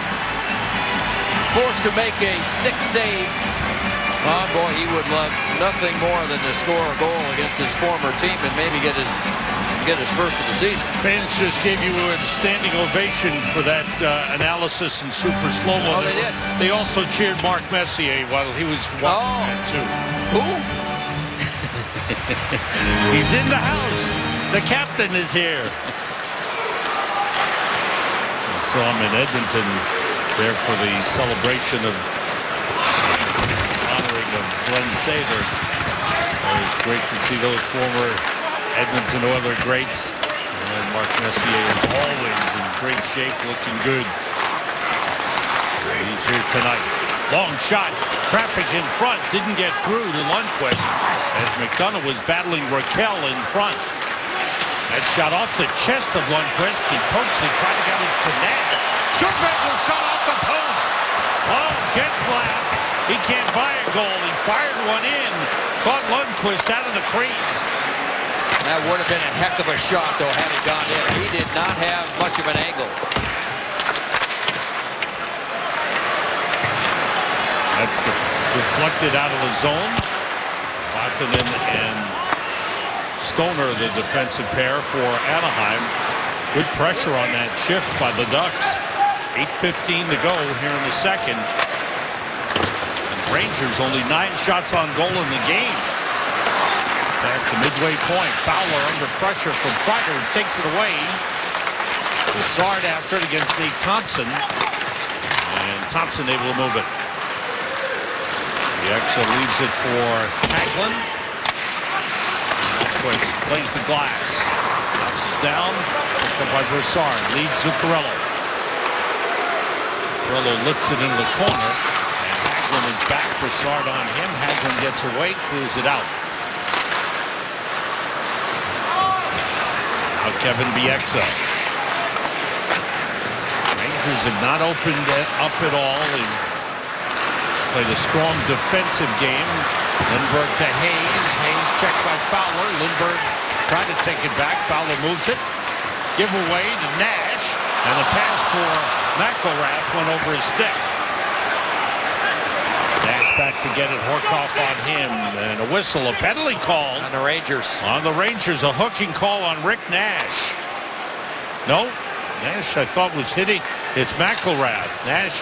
forced to make a stick save. Oh boy, he would love nothing more than to score a goal against his former team and maybe get his first of the season. Fans just gave you a standing ovation for that analysis in super slow-mo. Oh, they did. They also cheered Mark Messier while he was watching that too. Who? He's in the house. The captain is here. I saw him in Edmonton there for the celebration of honoring of Glenn Sather. It was great to see those former Edmonton Oilers greats. And Mark Messier is always in great shape, looking good. He's here tonight. Long shot. Traffic in front. Didn't get through to Lundqvist as McDonough was battling Raquel in front. That shot off the chest of Lundqvist. He pokes it, trying to get it to net. Schumacher shot off the post. Oh, Getzlaf. He can't buy a goal. He fired one in. Caught Lundqvist out of the crease. That would have been a heck of a shot, though, had it gone in. He did not have much of an angle. That's deflected out of the zone. Vatanen and Stoner, the defensive pair for Anaheim. Good pressure on that shift by the Ducks. 8:15 to go here in the second. And Rangers only 9 shots on goal in the game. Past the midway point. Fowler under pressure from Kreider, who takes it away. Broussard after it against Nate Thompson. And Thompson able to move it. Bieksa leaves it for Hagelin. Plays the glass. Bounces down. Picked up by Broussard. Leads Zuccarello. Zuccarello lifts it into the corner. And Hagelin is back. Broussard on him. Hagelin gets away. Clears it out. Now Kevin Bieksa. Rangers have not opened up at all. Played a strong defensive game. Lindbergh to Hayes. Hayes checked by Fowler. Lindbergh trying to take it back. Fowler moves it. Give away to Nash. And the pass for McElrath went over his stick. Nash back to get it. Horkoff on him. And a whistle. A penalty call. On the Rangers. On the Rangers. A hooking call on Rick Nash. No. Nash, I thought, was hitting. It's McElrath. Nash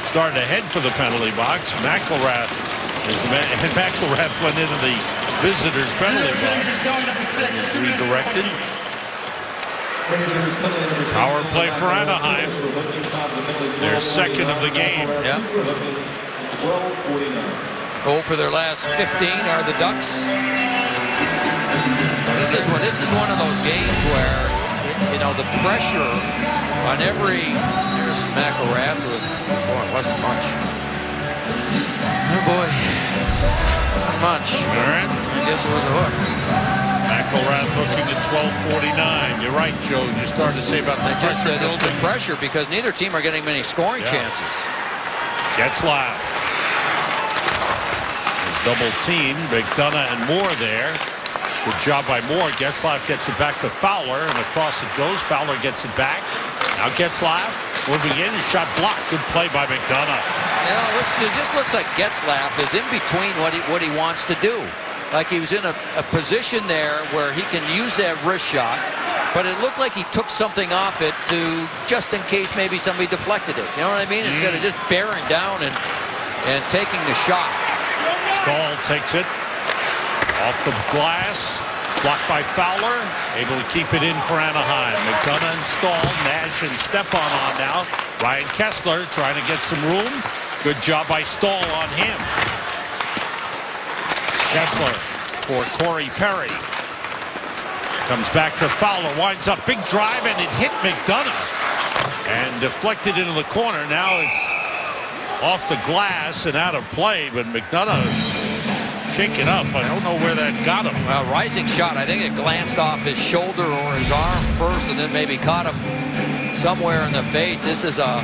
started ahead for the penalty box. McElrath is the man. And McElrath went into the visitors' penalty box. Redirected. Power play for Anaheim. Their second of the game. Yep. Goal for their last 15 are the Ducks. This is one of those games where, you know, the pressure on every. There's McElrath. Boy, it wasn't much. Oh boy, not much. All right. I guess it was a hook. McElrath hooking at 12:49. You're right, Joe. You started to say about the pressure building. The pressure, because neither team are getting many scoring chances. Getzlaf. Double team. McDonough and Moore there. Good job by Moore. Getzlaf gets it back to Fowler, and across it goes. Fowler gets it back. Now Getzlaf moving in. Shot blocked. Good play by McDonough. You know, it just looks like Getzlaf is in between what he wants to do. Like he was in a position there where he can use that wrist shot, but it looked like he took something off it to just in case maybe somebody deflected it. You know what I mean? Instead of just bearing down and taking the shot. Stahl takes it off the glass. Blocked by Fowler. Able to keep it in for Anaheim. McDonough and Stahl. Nash and Stepan on now. Ryan Kessler trying to get some room. Good job by Stahl on him. Kessler for Corey Perry. Comes back to Fowler. Winds up. Big drive, and it hit McDonough. And deflected into the corner. Now it's off the glass and out of play. But McDonough shaking up. I don't know where that got him. Well, rising shot. I think it glanced off his shoulder or his arm first and then maybe caught him somewhere in the face. This is a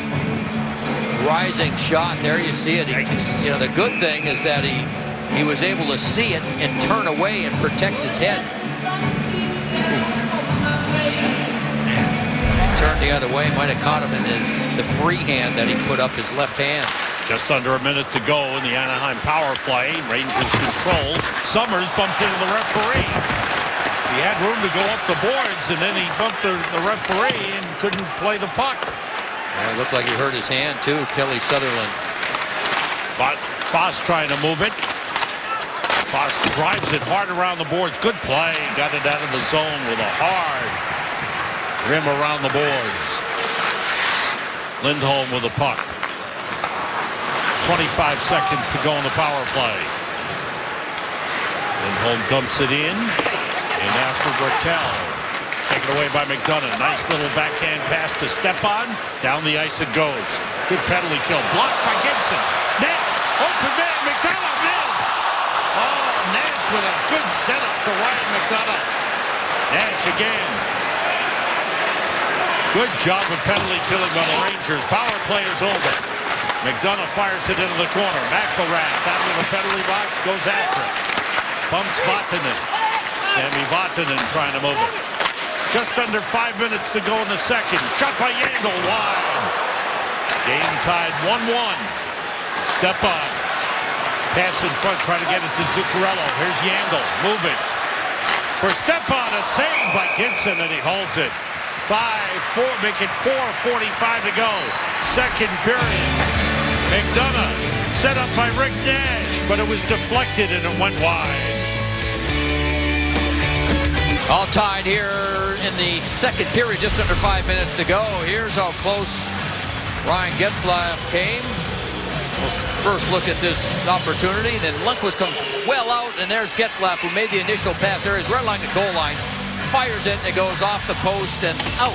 rising shot. There you see it. You know, the good thing is that he was able to see it and turn away and protect his head. Turned the other way. Might have caught him in the free hand that he put up his left hand. Just under a minute to go in the Anaheim power play. Rangers control. Summers bumped into the referee. He had room to go up the boards, and then he bumped the referee and couldn't play the puck. It looked like he hurt his hand, too, Kelly Sutherland. But Foss trying to move it. Foss drives it hard around the boards. Good play. Got it out of the zone with a hard rim around the boards. Lindholm with the puck. 25 seconds to go in the power play. Lindholm dumps it in. And after Raquel. Taken away by McDonough. Nice little backhand pass to Stepan. Down the ice it goes. Good penalty kill. Blocked by Gibson. Nash. Open man. McDonough missed. Oh, Nash with a good setup to Ryan McDonough. Nash again. Good job of penalty killing by the Rangers. Power play is over. McDonough fires it into the corner. McElrath out of the penalty box. Goes after it. Bumps Vatanen. Sammy Vatanen trying to move it. Just under 5 minutes to go in the second. Shot by Yandel, wide. Game tied 1-1. Stepan. Pass in front, trying to get it to Zuccarello. Here's Yandel, moving. For Stepan, a save by Gibson, and he holds it. 5-4, make it 4:45 to go. Second period. McDonough set up by Rick Nash, but it was deflected and it went wide. All tied here in the second period, just under 5 minutes to go. Here's how close Ryan Getzlaf came. We'll first look at this opportunity. Then Lundqvist comes well out, and there's Getzlaf, who made the initial pass there. He's right along the goal line, fires it, and it goes off the post and out.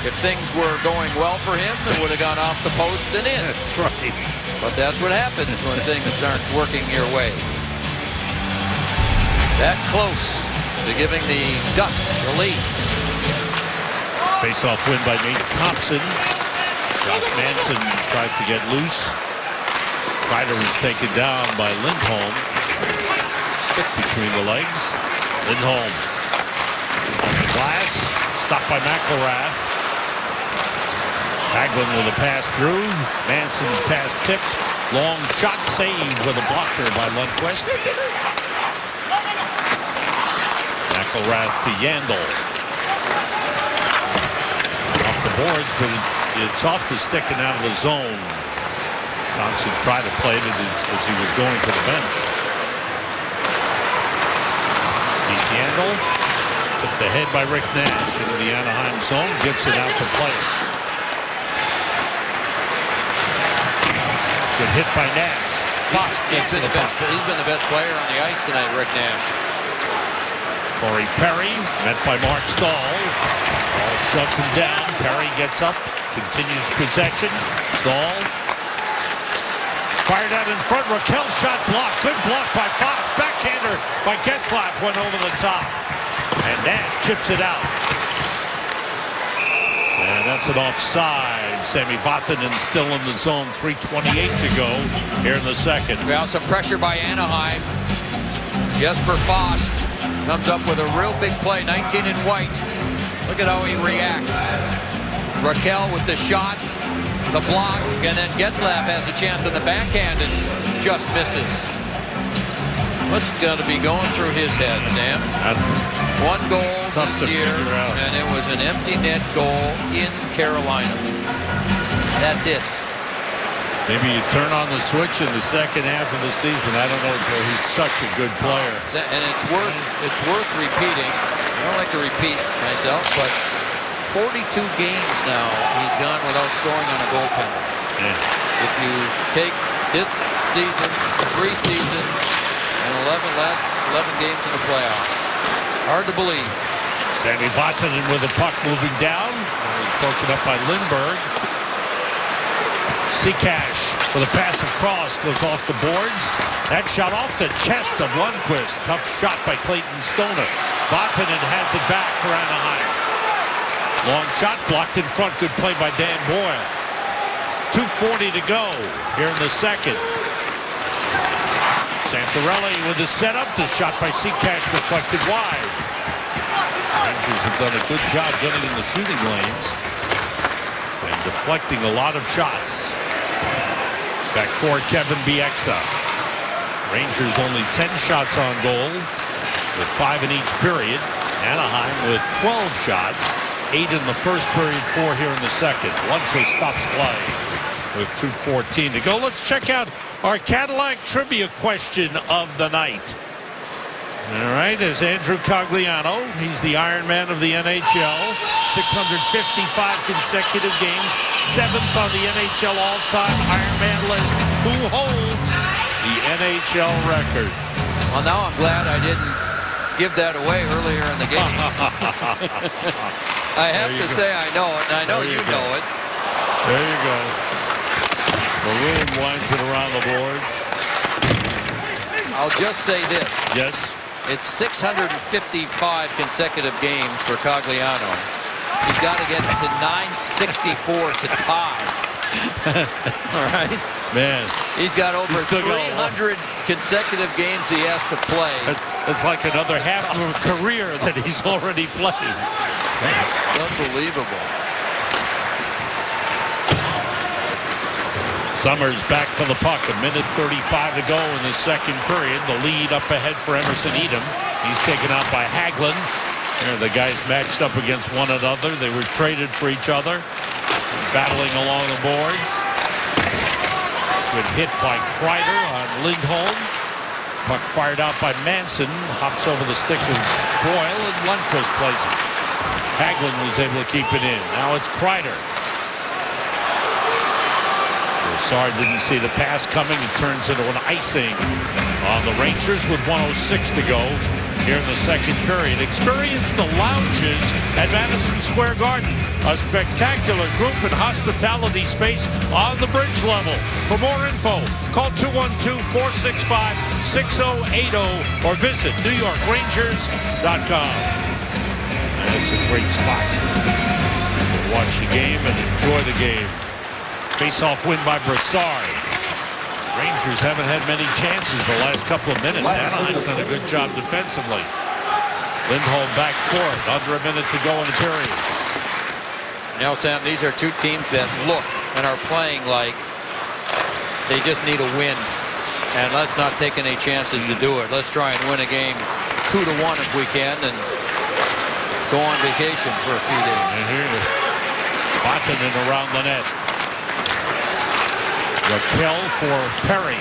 If things were going well for him, it would have gone off the post and in. That's right. But that's what happens when things aren't working your way. That close to giving the Ducks the lead. Face-off win by Nate Thompson. Josh Manson tries to get loose. Kreider was taken down by Lindholm. Stick between the legs. Lindholm. Glass. Stopped by McElrath. Hagelin with a pass through. Manson's pass tipped. Long shot saved with a blocker by Lundqvist. McElrath to Yandel. Off the boards, but it's off the stick and out of the zone. Thompson tried to play it as he was going to the bench. He's Yandel. Tipped ahead by Rick Nash into the Anaheim zone. Gibson out to play it. Good hit by Nash. Fox gets in the puck. He's been the best player on the ice tonight, Rick Nash. Corey Perry met by Mark Stahl. Stahl shuts him down. Perry gets up, continues possession. Stahl fired out in front. Raquel shot blocked. Good block by Fox. Backhander by Getzlaf went over the top. And Nash chips it out. And that's an offside. Sammy Vatanen still in the zone. 3:28 to go here in the second. We have some pressure by Anaheim. Jesper Fast comes up with a real big play, 19 in white. Look at how he reacts. Raquel with the shot, the block, and then Getzlaf has a chance on the backhand and just misses. What's got to be going through his head, Sam? One goal this year, and it was an empty net goal in Carolina. That's it. Maybe you turn on the switch in the second half of the season. I don't know, Joe. He's such a good player. And it's worth repeating. I don't like to repeat myself, but 42 games now he's gone without scoring on a goaltender. Yeah. If you take this season, 3 seasons, and 11 games in the playoffs. Hard to believe. Sammy Vatanen with the puck moving down. Broken up by Lindbergh. Seacash with a pass across, goes off the boards. That shot off the chest of Lundqvist. Tough shot by Clayton Stoner. Vatanen has it back for Anaheim. Long shot blocked in front. Good play by Dan Boyle. 2:40 to go here in the second. Santorelli with the setup. The shot by Seacash deflected wide. Rangers have done a good job getting in the shooting lanes and deflecting a lot of shots. Back for Kevin Bieksa. Rangers only 10 shots on goal with 5 in each period. Anaheim with 12 shots, 8 in the first period, 4 here in the second. Lundqvist stops play with 2:14 to go. Let's check out our Cadillac trivia question of the night. All right, there's Andrew Cogliano. He's the Iron Man of the NHL. 655 consecutive games. 7th on the NHL all-time Iron Man list. Who holds the NHL record? Well, now I'm glad I didn't give that away earlier in the game. I have to say I know it, and I know you know it. There you go. Maroon winds it around the boards. I'll just say this. Yes. It's 655 consecutive games for Cogliano. He's got to get to 964 to tie. All right? Man. He's got over 300 consecutive games he has to play. It's like another half of a career that he's already played. Unbelievable. Summers back for the puck. 1:35 to go in the second period. The lead up ahead for Emerson Edom. He's taken out by Hagelin. There, the guys matched up against one another. They were traded for each other. Battling along the boards. Good hit by Kreider on Lindholm. Puck fired out by Manson. Hops over the stick of Boyle, and Lundqvist plays it. Hagelin was able to keep it in. Now it's Kreider. Brassard didn't see the pass coming. It turns into an icing on the Rangers with 1:06 to go here in the second period. Experience the lounges at Madison Square Garden, a spectacular group and hospitality space on the bridge level. For more info, call 212-465-6080 or visit NewYorkRangers.com. That's a great spot to watch the game and enjoy the game. Face-off win by Brassard. Rangers haven't had many chances the last couple of minutes. Anaheim's done a good job defensively. Lindholm back fourth. Under a minute to go in the period. Now, Sam, these are two teams that look and are playing like they just need a win. And let's not take any chances to do it. Let's try and win a game 2-1 if we can and go on vacation for a few days. And here's Vatanen around the net. Raquel for Perry.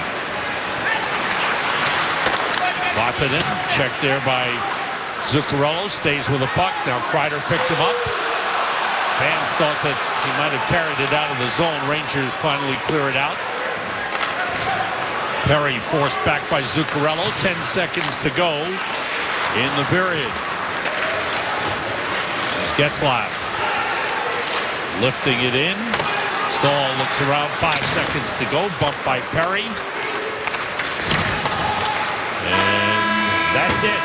Vatanen checked there by Zuccarello. Stays with the puck. Now Kreider picks him up. Fans thought that he might have carried it out of the zone. Rangers finally clear it out. Perry forced back by Zuccarello. 10 seconds to go in the period. Getzlaf lifting it in. Stahl looks around. 5 seconds to go. Bumped by Perry. And that's it.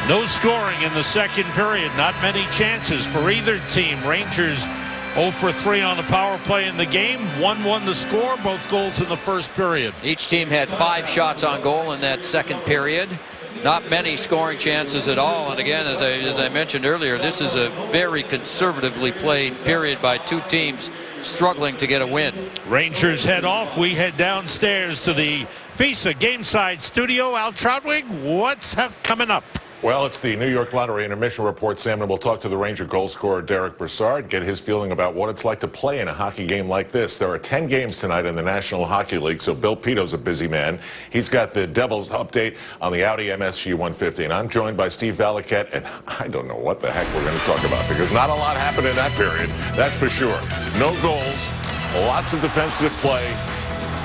No scoring in the second period. Not many chances for either team. Rangers 0 for 3 on the power play in the game. 1-1 the score. Both goals in the first period. Each team had 5 shots on goal in that second period. Not many scoring chances at all. And again, as I mentioned earlier, this is a very conservatively played period by two teams struggling to get a win. Rangers head off. We head downstairs to the FISA Gameside studio. Al Troutwig, what's coming up? Well, it's the New York Lottery intermission report, Sam, and we'll talk to the Ranger goal scorer Derek Brassard, get his feeling about what it's like to play in a hockey game like this. There are 10 games tonight in the National Hockey League, so Bill Peto's a busy man. He's got the Devils update on the Audi MSG 150, and I'm joined by Steve Valiquette, and I don't know what the heck we're going to talk about because not a lot happened in that period, that's for sure. No goals, lots of defensive play,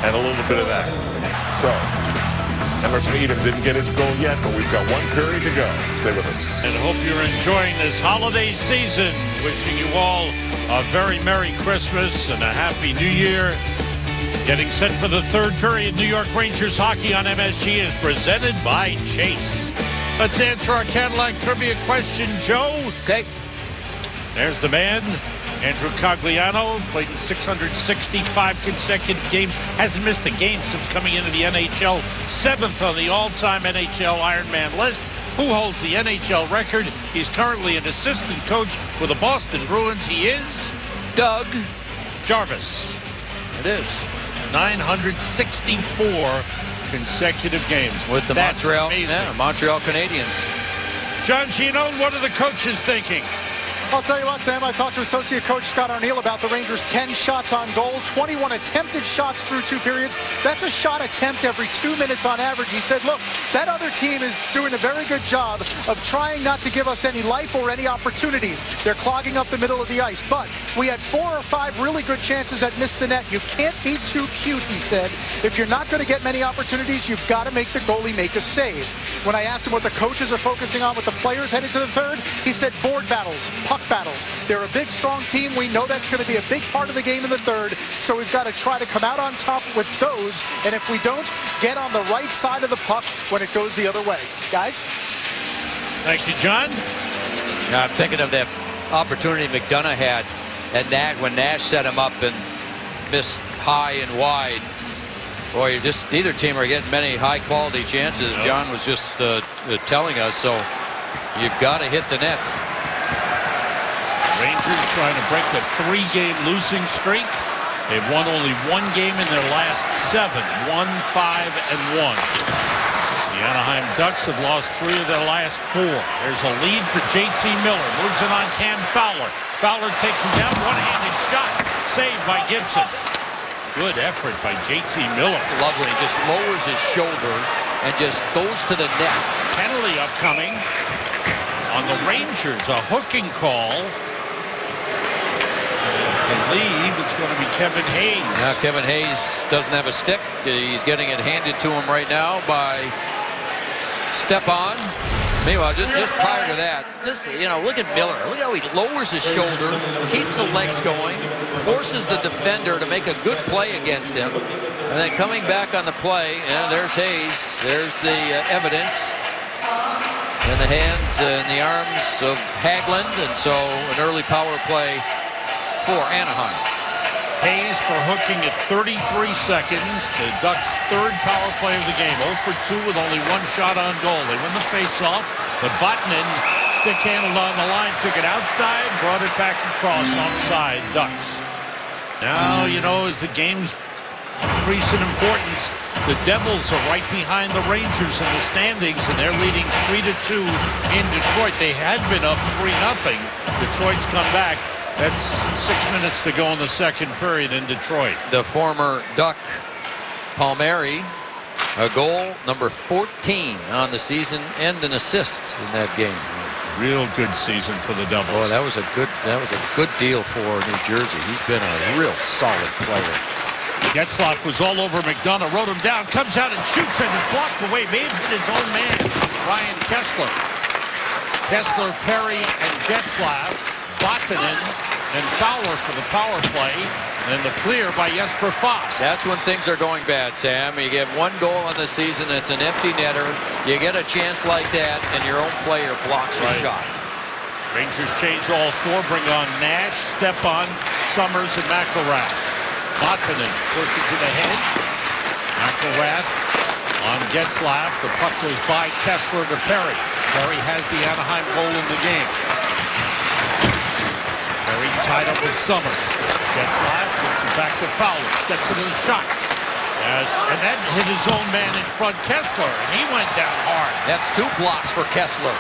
and a little bit of that. So Emerson Edom didn't get his goal yet, but we've got 1 period to go. Stay with us. And hope you're enjoying this holiday season. Wishing you all a very Merry Christmas and a Happy New Year. Getting set for the third period. New York Rangers hockey on MSG is presented by Chase. Let's answer our Cadillac trivia question, Joe. Okay. There's the man. Andrew Cogliano played in 665 consecutive games. Hasn't missed a game since coming into the NHL. 7th on the all-time NHL Ironman list. Who holds the NHL record? He's currently an assistant coach with the Boston Bruins. He is Doug Jarvis. It is 964 consecutive games with the That's Montreal amazing. Montreal Canadiens. John Giannone, what are the coaches thinking? I'll tell you what, Sam, I talked to associate coach Scott Arniel about the Rangers' 10 shots on goal, 21 attempted shots through 2 periods. That's a shot attempt every 2 minutes on average. He said, look, that other team is doing a very good job of trying not to give us any life or any opportunities. They're clogging up the middle of the ice, but we had 4 or 5 really good chances that missed the net. You can't be too cute, he said. If you're not going to get many opportunities, you've got to make the goalie make a save. When I asked him what the coaches are focusing on with the players headed to the third, he said board battles, puck battles. They're a big, strong team. We know that's going to be a big part of the game in the third, so we've got to try to come out on top with those, and if we don't, get on the right side of the puck when it goes the other way. Guys? Thank you, John. I'm thinking of that opportunity McDonough had at Nat when Nash set him up and missed high and wide. Boy, neither team are getting many high-quality chances. Nope. John was just telling us, so you've got to hit the net. Rangers trying to break the 3-game losing streak. They've won only 1 game in their last 7, 1, 5, and 1. The Anaheim Ducks have lost 3 of their last 4. There's a lead for JT Miller. Moves it on Cam Fowler. Fowler takes him down. One-handed shot. Saved by Gibson. Good effort by JT Miller. Lovely. Just lowers his shoulder and just goes to the net. Penalty upcoming on the Rangers. A hooking call. I believe it's going to be Kevin Hayes. Now Kevin Hayes doesn't have a stick. He's getting it handed to him right now by Stepan. Meanwhile, just prior to that, look at Miller. Look how he lowers his shoulder, keeps the legs going, forces the defender to make a good play against him. And then coming back on the play, and there's Hayes. There's the evidence in the hands and the arms of Hagelin. And so an early power play for Anaheim. Hayes for hooking at 33 seconds. The Ducks' 3rd power play of the game. 0 for 2 with only 1 shot on goal. They win the face-off, but Vatanen stick-handled on the line, took it outside, brought it back across offside Ducks. Now, as the game's increase in importance, the Devils are right behind the Rangers in the standings, and they're leading 3-2 in Detroit. They had been up 3-0. Detroit's come back. That's 6 minutes to go in the 2nd period in Detroit. The former Duck Palmieri, a goal number 14 on the season and an assist in that game. Real good season for the Devils. Boy, that was a good deal for New Jersey. He's been a real solid player. Getzlaf was all over McDonough, wrote him down, comes out and shoots and is blocked away. May have hit his own man, Ryan Kessler. Kessler, Perry, and Getzlaf. Vatanen and Fowler for the power play, and the clear by Jesper Fox. That's when things are going bad, Sam. You get 1 goal on the season, it's an empty netter. You get a chance like that, and your own player blocks your shot. Rangers change all 4, bring on Nash, Stepan, Summers, and McElrath. Vatanen pushes to the head. McElrath on Getzlaf. The puck goes by Kessler to Perry. Perry has the Anaheim goal in the game. Perry tied up with Summers. Getzlaf gets it back to Fowler. Steps into the shot. And that hit his own man in front, Kessler, and he went down hard. That's 2 blocks for Kessler.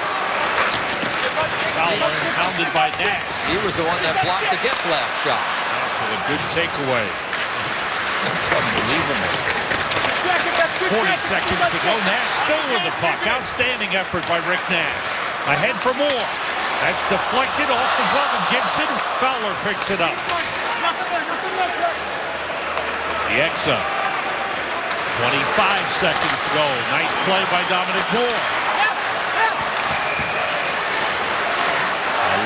Fowler pounded by Nash. He was the one that blocked the Getzlaf shot. Nash with a good takeaway. That's unbelievable. 40 seconds to go. Nash still with the puck. Outstanding effort by Rick Nash. Ahead for more. That's deflected off the glove of Gibson. Fowler picks it up. Bieksa. 25 seconds to go. Nice play by Dominic Moore.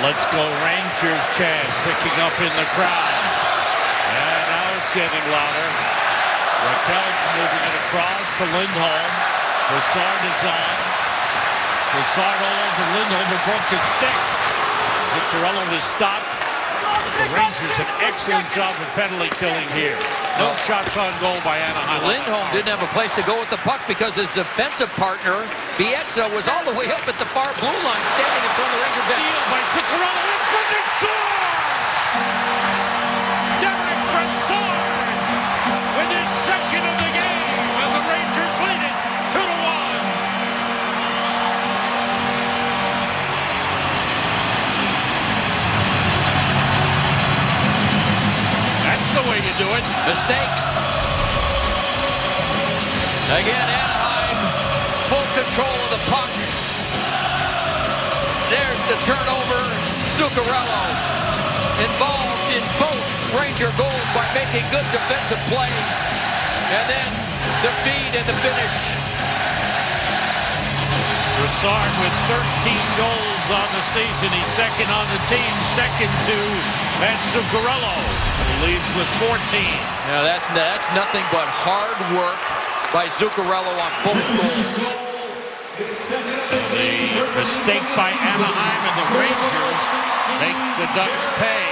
Let's go Rangers chant picking up in the crowd. And now it's getting louder. Raquel moving it across to Lindholm. Brassard is on. Brassard all over Lindholm, who broke his stick. Zuccarello was stopped. The Rangers an excellent job of penalty killing here. No shots on goal by Anaheim. Lindholm didn't have a place to go with the puck because his defensive partner, Bieksa, was all the way up at the far blue line, standing in front of the Ranger bench. Steal by Zuccarello in front to score! Derek Brassard with his 2nd of the game, and the Rangers lead it 2-1. do it. Mistakes. Again, Anaheim, full control of the puck. There's the turnover. Zuccarello involved in both Ranger goals by making good defensive plays. And then the feed and the finish. Brassard with 13 goals on the season. He's second on the team, second to Matt Zuccarello, who leads with 14. Now that's nothing but hard work by Zuccarello on both goals. The mistake by Anaheim and the Rangers make the Ducks pay.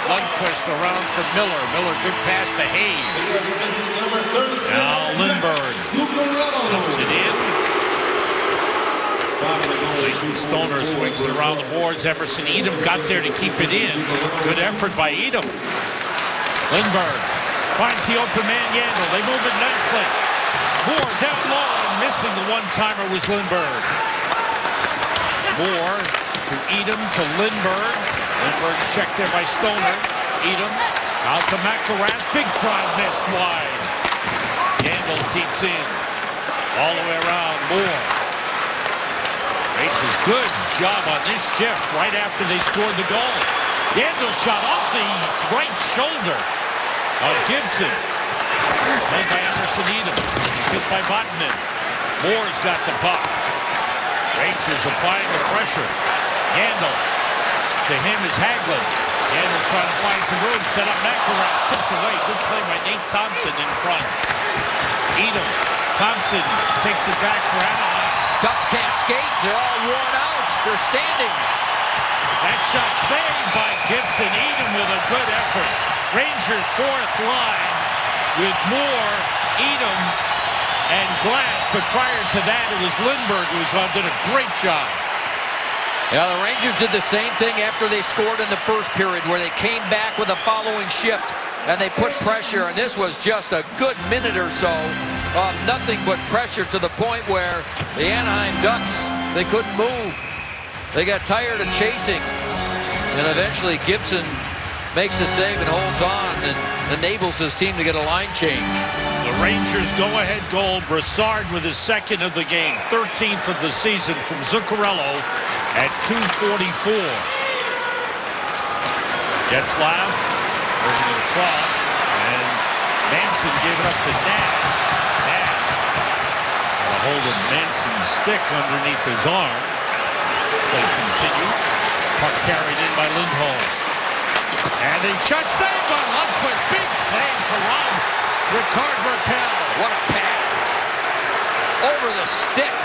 Lundqvist around for Miller. Miller, good pass to Hayes. Now Lindbergh comes it in. Clayton Stoner swings it around the boards. Emerson Edom got there to keep it in. Good effort by Edom. Lindbergh finds the open man Yandel. They move it nicely. Moore down low, and missing the one-timer was Lindbergh. Moore to Edom to Lindbergh. Lindbergh checked there by Stoner. Edom out to McElrath. Big drive missed wide. Yandel keeps in. All the way around. Moore. Rangers good job on this shift right after they scored the goal. Yandel shot off the right shoulder of Gibson. Played by Emerson Edom. Hit by Vatanen. Moore's got the puck. Rangers applying the pressure. Yandel. To him is Hagelin. Yandel trying to find some room. Set up McElrath. Tipped away. Good play by Nate Thompson in front. Edom. Thompson takes it back for Anaheim. Ducks can't skate. They're all worn out. They're standing. That shot saved by Gibson. Edom with a good effort. Rangers fourth line with Moore, Edom, and Glass. But prior to that, it was Lindbergh who did a great job. Yeah, the Rangers did the same thing after they scored in the first period, where they came back with a following shift and they put pressure. And this was just a good minute or so of nothing but pressure, to the point where the Anaheim Ducks, they couldn't move. They got tired of chasing. And eventually Gibson makes a save and holds on and enables his team to get a line change. The Rangers go-ahead goal. Brassard with his second of the game. 13th of the season from Zuccarello at 2:44. Getzlaf bringing it across. And Manson gave it up to Nash. Nash got a hold of Manson's stick underneath his arm. Play continued. Puck carried in by Lindholm. And a shot saved by Lundqvist. Big save for Ricard Raquel. What a pass. Over the stick.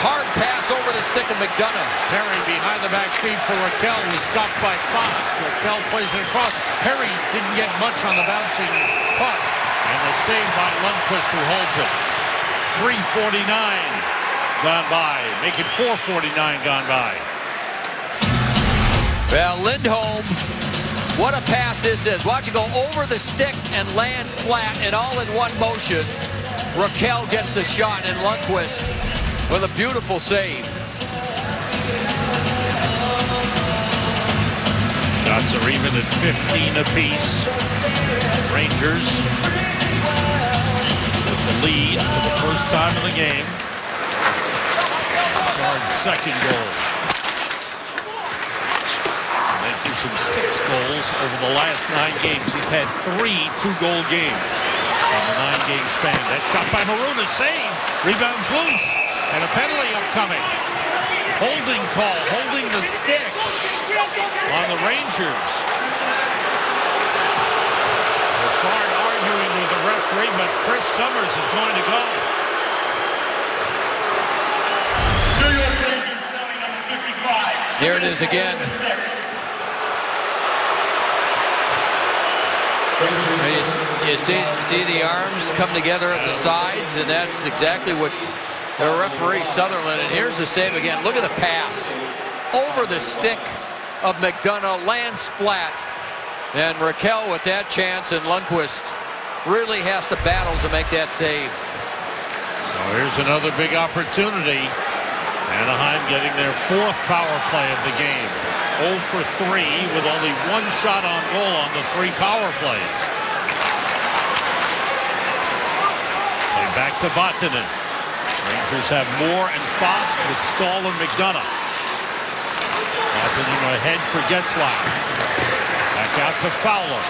Hard pass over the stick of McDonough. Perry behind the back feed for Raquel. Was stopped by Foss. Raquel plays it across. Perry didn't get much on the bouncing puck. And the save by Lundqvist, who holds it. 3:49 gone by. Make it 4:49 gone by. Well, Lindholm, what a pass this is. Watch it go over the stick and land flat and all in one motion. Raquel gets the shot, and Lundqvist with a beautiful save. Shots are even at 15 apiece. Rangers with the lead for the first time in the game. Brassard's second goal. That gives him 6 goals over the last 9 games. He's had 3 two-goal games in the 9-game span. That shot by Maroon is saved. Rebounds loose. And a penalty upcoming. Holding call, holding the stick on the Rangers. Brassard arguing with the referee, but Chris Summers is going to go. New York Rangers, number 55. Here it is again. You see the arms come together at the sides, and that's exactly what the referee Sutherland. And here's the save again. Look at the pass over the stick of McDonough, lands flat, and Raquel with that chance, and Lundqvist really has to battle to make that save. So here's another big opportunity. Anaheim getting their 4th power play of the game. 0 for 3 with only one shot on goal on the 3 power plays. Play back to Vatanen. Rangers have Moore and Foss with Stahl and McDonough. Vatanen ahead for Getzlaf. Back out to Fowler.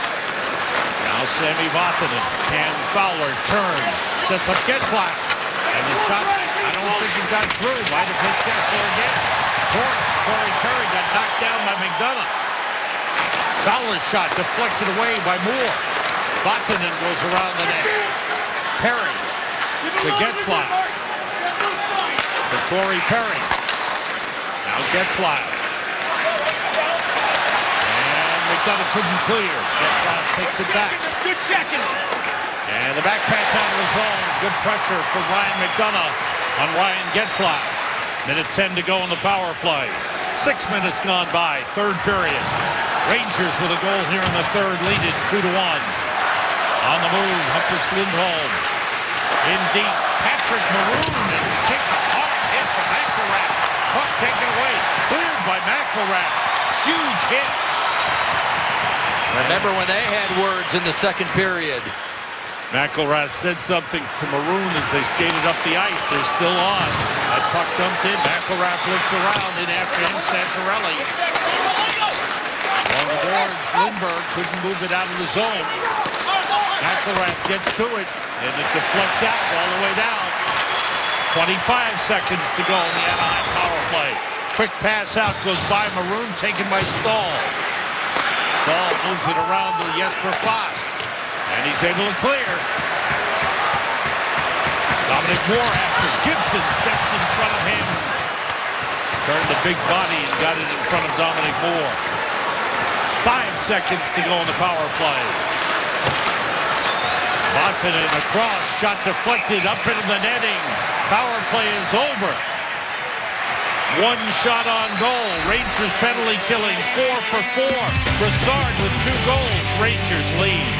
Now Sammy Vatanen. Cam Fowler turns. Sets up Getzlaf. And the shot, I don't think he got through. Might have hit Kessler again. Corey Perry got knocked down by McDonough. Fowler's shot deflected away by Moore. Vatanen goes around the net. Perry to Getzlaf. To Corey Perry. Now Getzlaf. And McDonough couldn't clear. Getzlaf takes it back. Good checking. And the back pass out of the zone. Good pressure from Ryan McDonough on Ryan Getzlaf. Minute 10 to go in the power play. 6 minutes gone by. Third period. Rangers with a goal here in the third, lead it 2-1. On the move, Hampus Lindholm. In deep, Patrick Maroon. And takes a hard hit from McElrath. Puck taken away. Cleared by McElrath. Huge hit. Remember when they had words in the second period. McElrath said something to Maroon as they skated up the ice. They're still on. That puck dumped in. McElrath looks around in after him. Santorelli. Along the boards, Lindbergh couldn't move it out of the zone. McElrath gets to it, and it deflects out all the way down. 25 seconds to go in the Anaheim power play. Quick pass out goes by Maroon, taken by Stahl. Stahl moves it around to Jesper Fast. And he's able to clear. Dominic Moore after Gibson steps in front of him. Turned the big body and got it in front of Dominic Moore. 5 seconds to go in the power play. Vatanen across, shot deflected up into the netting. Power play is over. One shot on goal. Rangers penalty killing. 4 for 4. Brassard with 2 goals. Rangers lead.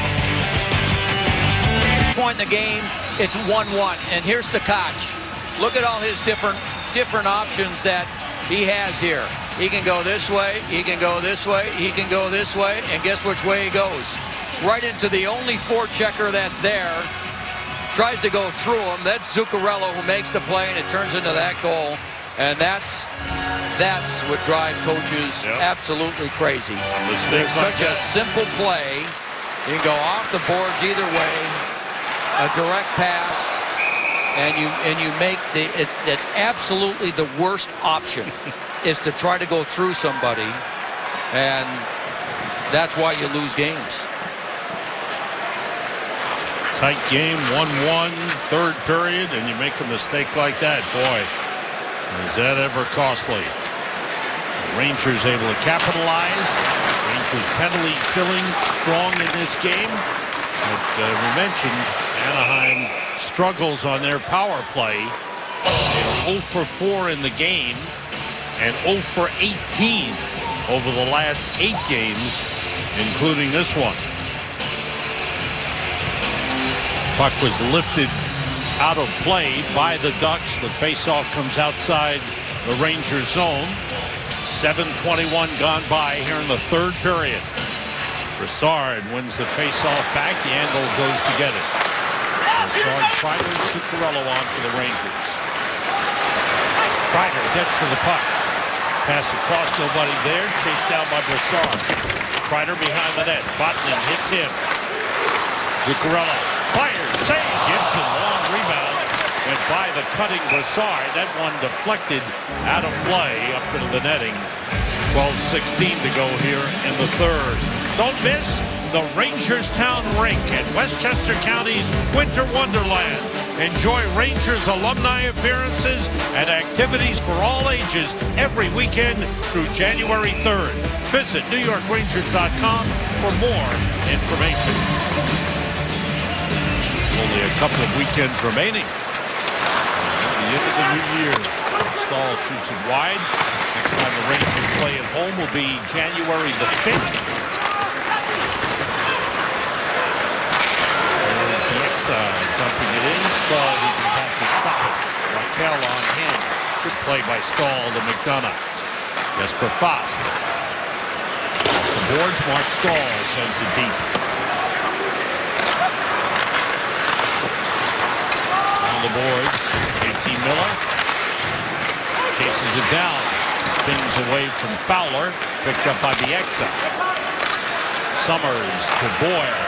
Point in the game, it's 1-1, and here's Sakach. Look at all his different options that he has here. He can go this way, he can go this way, he can go this way, and guess which way he goes? Right into the only forechecker that's there. Tries to go through him. That's Zuccarello who makes the play, and it turns into that goal. And that's what drives coaches absolutely crazy. It's such a simple play. You can go off the boards either way. A direct pass, and you make it's absolutely the worst option is to try to go through somebody, and that's why you lose games. Tight game, 1-1, third period, and you make a mistake like that. Boy, is that ever costly. The Rangers able to capitalize. Rangers penalty killing strong in this game. But we mentioned Anaheim struggles on their power play. They are 0 for 4 in the game and 0 for 18 over the last 8 games, including this one. Puck was lifted out of play by the Ducks. The faceoff comes outside the Rangers zone. 7:21 gone by here in the third period. Brassard wins the faceoff back. Yandel goes to get it. Brassard, Kreider, and Zuccarello on for the Rangers. Kreider gets to the puck. Pass across, nobody there. Chased down by Brassard. Kreider behind the net. Vatanen hits him. Zuccarello fires. Save. Gibson, long rebound. Went by the cutting Brassard. That one deflected out of play up into the netting. 12:16 to go here in the third. Don't miss the Rangerstown Rink at Westchester County's Winter Wonderland. Enjoy Rangers alumni appearances and activities for all ages every weekend through January 3rd. Visit NewYorkRangers.com for more information. Only a couple of weekends remaining. At the end of the new year, Stahl shoots it wide. Next time the Rangers play at home will be January the 5th. Dumping it in. Stahl didn't have to stop it. Raquel on him. Good play by Stahl to McDonough. Jesper Fast. boards. Mark Stahl sends it deep. On the boards, JT Miller chases it down. Spins away from Fowler. Picked up by Bieksa. Summers to Boyle.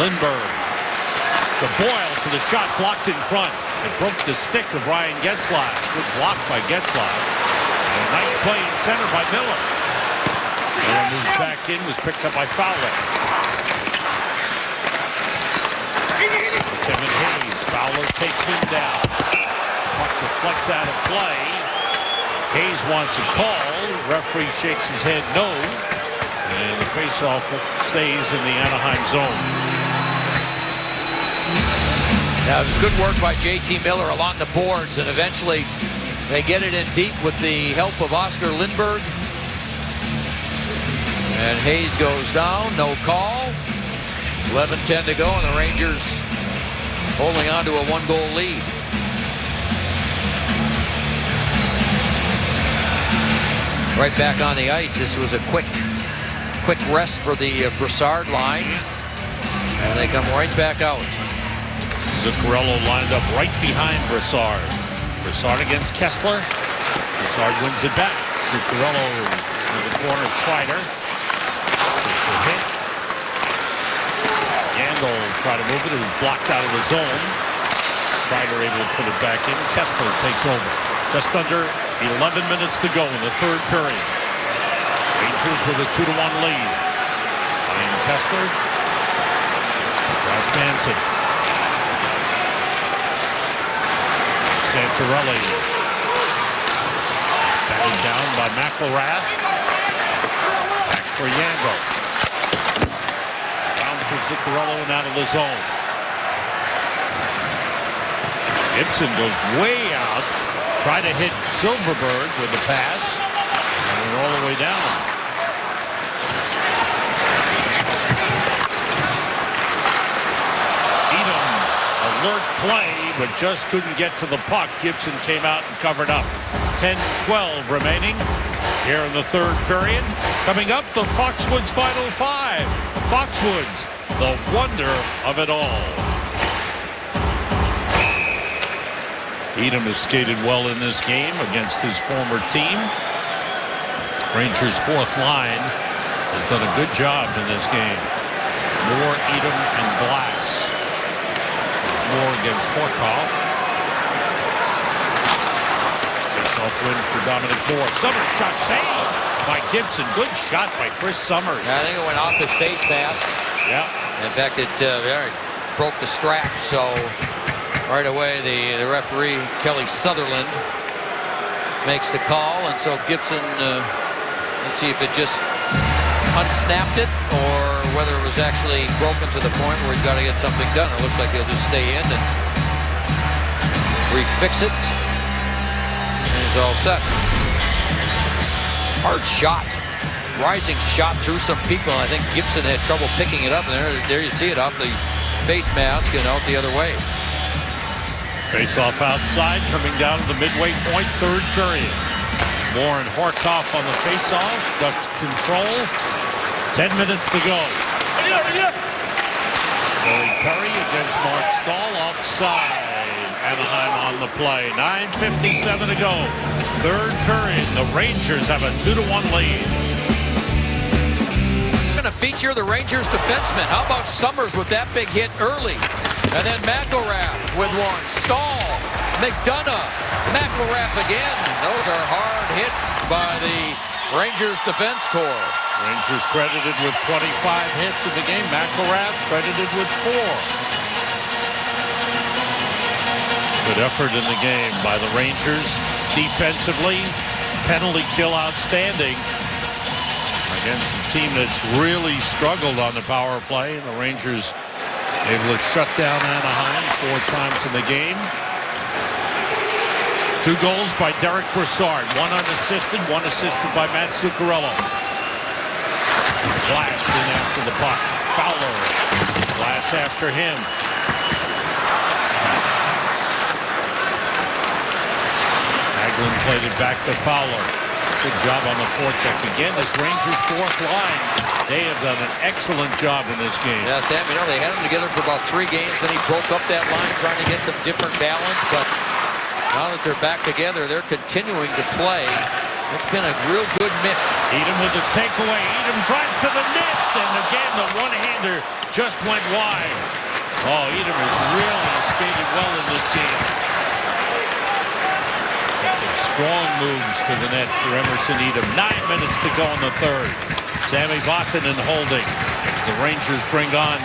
Lindbergh. The Boyle for the shot blocked in front. It broke the stick of Ryan Getzlaf. Good block by Getzlaf. And a nice play in center by Miller. And moves back in, was picked up by Fowler. Kevin Hayes. Fowler takes him down. Puck deflects out of play. Hayes wants a call. Referee shakes his head no. And the faceoff stays in the Anaheim zone. Now, it was good work by JT Miller along the boards, and eventually they get it in deep with the help of Oscar Lindbergh. And Hayes goes down, no call. 11:10 to go, and the Rangers holding on to a one-goal lead. Right back on the ice. This was a quick rest for the Brassard line, and they come right back out. Zuccarello lined up right behind Brassard. Brassard against Kessler. Brassard wins it back. Zuccarello in the corner fighter. Takes a hit. Yandel tried to move it. It was blocked out of the zone. Kreider able to put it back in. Kessler takes over. Just under 11 minutes to go in the third period. Rangers with a 2-1 lead. Ryan Kessler. Ross Manson. Santorelli. Batted down by McElrath. Back for Yandel. Down for Zuccarello and out of the zone. Gibson goes way out. Try to hit Silverberg with the pass. And all the way down. Edom, alert play, but just couldn't get to the puck. Gibson came out and covered up. 10-12 remaining here in the third period. Coming up, the Foxwoods Final Five. Foxwoods, the wonder of it all. Edom has skated well in this game against his former team. Rangers' fourth line has done a good job in this game. Moore, Edom, and Glass. Moore against Horkoff. Face-off win for Dominic Moore. Summers shot saved by Gibson. Good shot by Chris Summers. I think it went off his face mask. Yeah. In fact, it broke the strap, so right away the referee, Kelly Sutherland, makes the call, and so Gibson, let's see if it just unsnapped it or whether it was actually broken to the point where he's got to get something done. It looks like he'll just stay in and refix it. And he's all set. Hard shot. Rising shot through some people. I think Gibson had trouble picking it up, and there you see it off the face mask and out the other way. Face-off outside, coming down to the midway point, third period. Moore and Horkoff on the face-off. Ducks control. 10 minutes to go. Corey Perry against Mark Stahl, offside. Anaheim on the play. 9:57 to go. Third period. The Rangers have a 2-1 lead. We're going to feature the Rangers defensemen. How about Summers with that big hit early? And then McElrath with one. Stahl, McDonough, McElrath again. Those are hard hits by the Rangers defense corps. Rangers credited with 25 hits in the game. McElrath credited with 4. Good effort in the game by the Rangers. Defensively, penalty kill outstanding against a team that's really struggled on the power play. And the Rangers able to shut down Anaheim 4 times in the game. 2 goals by Derek Brassard. 1 unassisted, 1 assisted by Matt Zuccarello. Glass in after the puck. Fowler. Glass after him. Hagelin played it back to Fowler. Good job on the forecheck. Again, this Rangers fourth line, they have done an excellent job in this game. Yeah, Sam, you know, they had them together for about 3 games, then he broke up that line trying to get some different balance, but now that they're back together, they're continuing to play. It's been a real good mix. Edom with the takeaway. Edom drives to the net, and again, the one-hander just went wide. Oh, Edom has really skated well in this game. Strong moves to the net for Emerson Edom. 9 minutes to go in the third. Sammy Vatanen holding as the Rangers bring on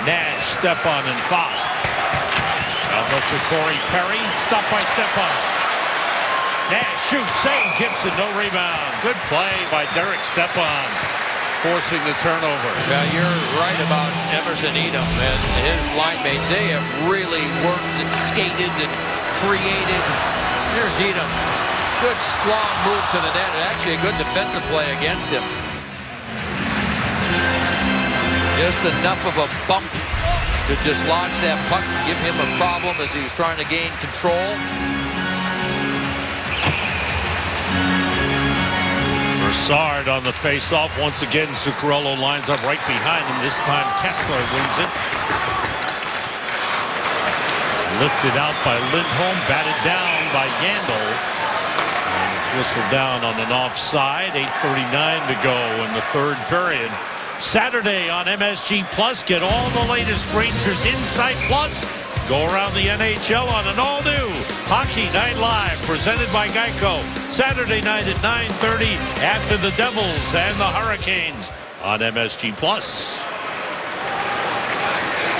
Nash, Stepan, and Fost. Now look for Corey Perry. Stopped by Stepan. Nash shoots, save, Gibson, no rebound. Good play by Derek Stepan, forcing the turnover. Yeah, you're right about Emerson Edom and his line mates. They have really worked and skated and created. Here's Edom. Good, strong move to the net, and actually a good defensive play against him. Just enough of a bump to dislodge that puck and give him a problem as he was trying to gain control. Broussard on the face-off. Once again, Zuccarello lines up right behind him. This time, Kessler wins it. Lifted out by Lindholm, batted down by Yandel. And it's whistled down on an offside. 8:39 to go in the third period. Saturday on MSG Plus, get all the latest Rangers Insight Plus. Go around the NHL on an all-new Hockey Night Live, presented by Geico. Saturday night at 9:30 after the Devils and the Hurricanes on MSG Plus.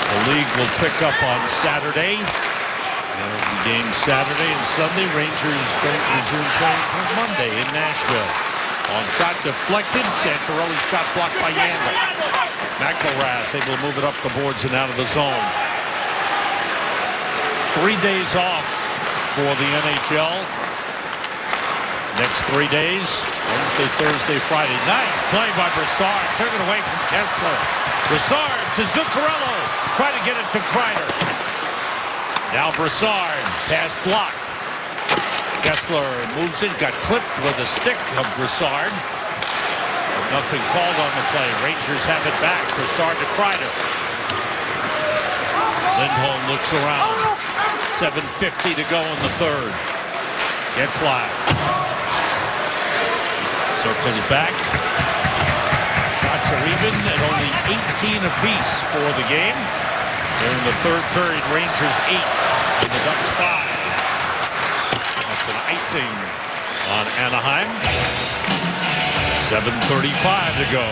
The league will pick up on Saturday. There will be games Saturday and Sunday. Rangers don't resume playing until Monday in Nashville. On shot deflected. Santorelli shot blocked by Yandel. McElrath able to move it up the boards and out of the zone. 3 days off for the NHL. Next 3 days, Wednesday, Thursday, Friday. Nice play by Broussard. Took it away from Kessler. Broussard to Zuccarello. Try to get it to Kreider. Now Broussard. Pass blocked. Kessler moves in. Got clipped with a stick of Broussard. Nothing called on the play. Rangers have it back. Broussard to Kreider. Lindholm looks around. 7:50 to go in the third. Gets live. Circles back. Shots are even at only 18 apiece for the game. They're in the third period. Rangers 8 and the Ducks 5. That's an icing on Anaheim. 7:35 to go.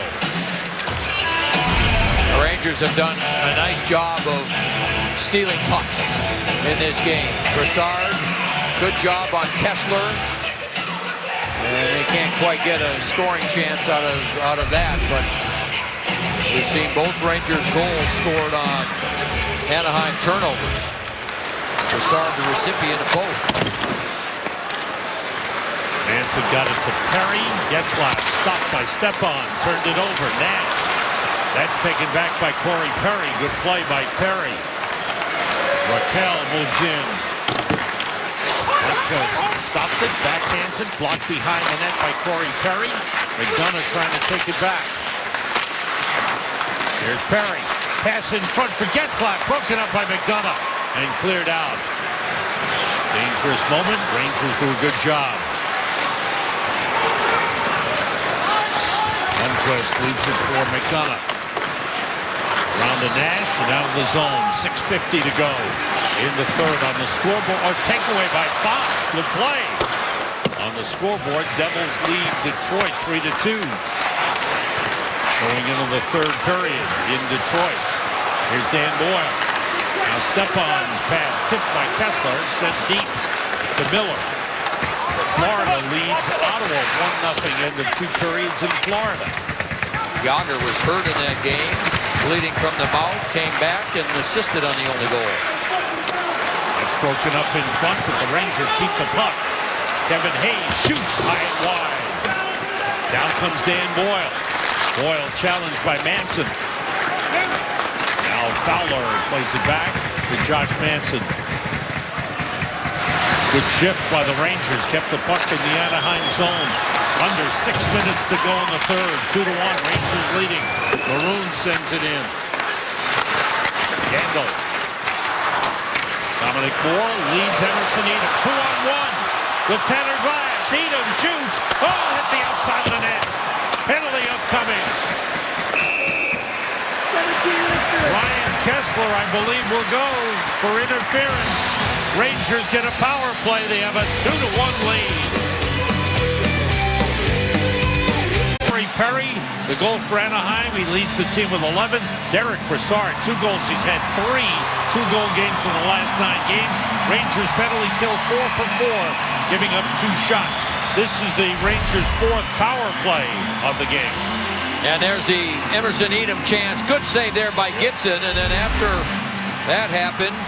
The Rangers have done a nice job of stealing pucks in this game. Broussard, good job on Kessler. And they can't quite get a scoring chance out of that, but we've seen both Rangers goals scored on Anaheim turnovers. Broussard, the recipient of both. Manson got it to Perry. Getzlaf stopped by Stepan. Turned it over. Nash. That's taken back by Corey Perry. Good play by Perry. Raquel moves in. Stops it. Backhands it. Blocked behind the net by Corey Perry. McDonough trying to take it back. Here's Perry. Pass in front for Getzlaf. Broken up by McDonough. And cleared out. Dangerous moment. Rangers do a good job. Lundqvist leaves it for McDonough. Around to Nash and out of the zone. 6:50 to go in the third on the scoreboard. Or takeaway by Fox. Good play. On the scoreboard, Devils lead Detroit 3-2. Going into the third period in Detroit. Here's Dan Boyle. Now Stepan's pass tipped by Kessler. Sent deep to Miller. Florida leads Ottawa 1-0 end of 2 periods in Florida. Yager was hurt in that game, bleeding from the mouth, came back and assisted on the only goal. It's broken up in front, but the Rangers keep the puck. Kevin Hayes shoots high and wide. Down comes Dan Boyle. Boyle challenged by Manson. Now Fowler plays it back to Josh Manson. Good shift by the Rangers. Kept the puck in the Anaheim zone. Under 6 minutes to go in the third. 2-1. Rangers leading. Maroon sends it in. Yandel. Dominic Moore leads Emerson Edom. 2-on-1 with Tanner Glass. Edom shoots. Oh, hit the outside of the net. Penalty upcoming. Ryan Kessler, I believe, will go for interference. Rangers get a power play. They have a 2-1 lead. Perry, the goal for Anaheim. He leads the team with 11. Derek Brassard, 2 goals. He's had 3 2-goal games in the last 9 games. Rangers penalty kill 4 for 4, giving up 2 shots. This is the Rangers' 4th power play of the game. And there's the Emerson Edom chance. Good save there by Gibson. And then after that happened,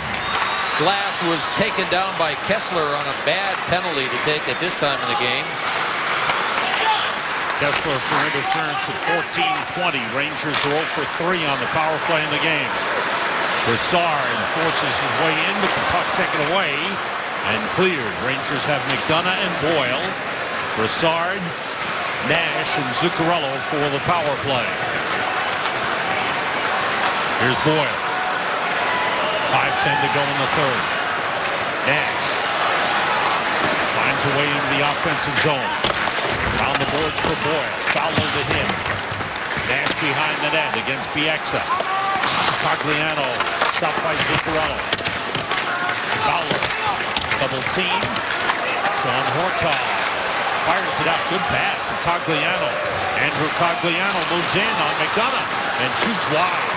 Glass was taken down by Kessler on a bad penalty to take at this time of the game. Kessler for interference at 14-20. Rangers are 0 for 3 on the power play in the game. Brassard forces his way in with the puck taken away and cleared. Rangers have McDonough and Boyle. Brassard, Nash, and Zuccarello for the power play. Here's Boyle. 5:10 to go in the third. Nash finds a way into the offensive zone. Around the boards for Boyle. Fowler to him. Nash behind the net against Bieksa. Cogliano stopped by Zuccarello. Fowler. Double team. Sean Horkoff fires it out. Good pass to Cogliano. Andrew Cogliano moves in on McDonough and shoots wide.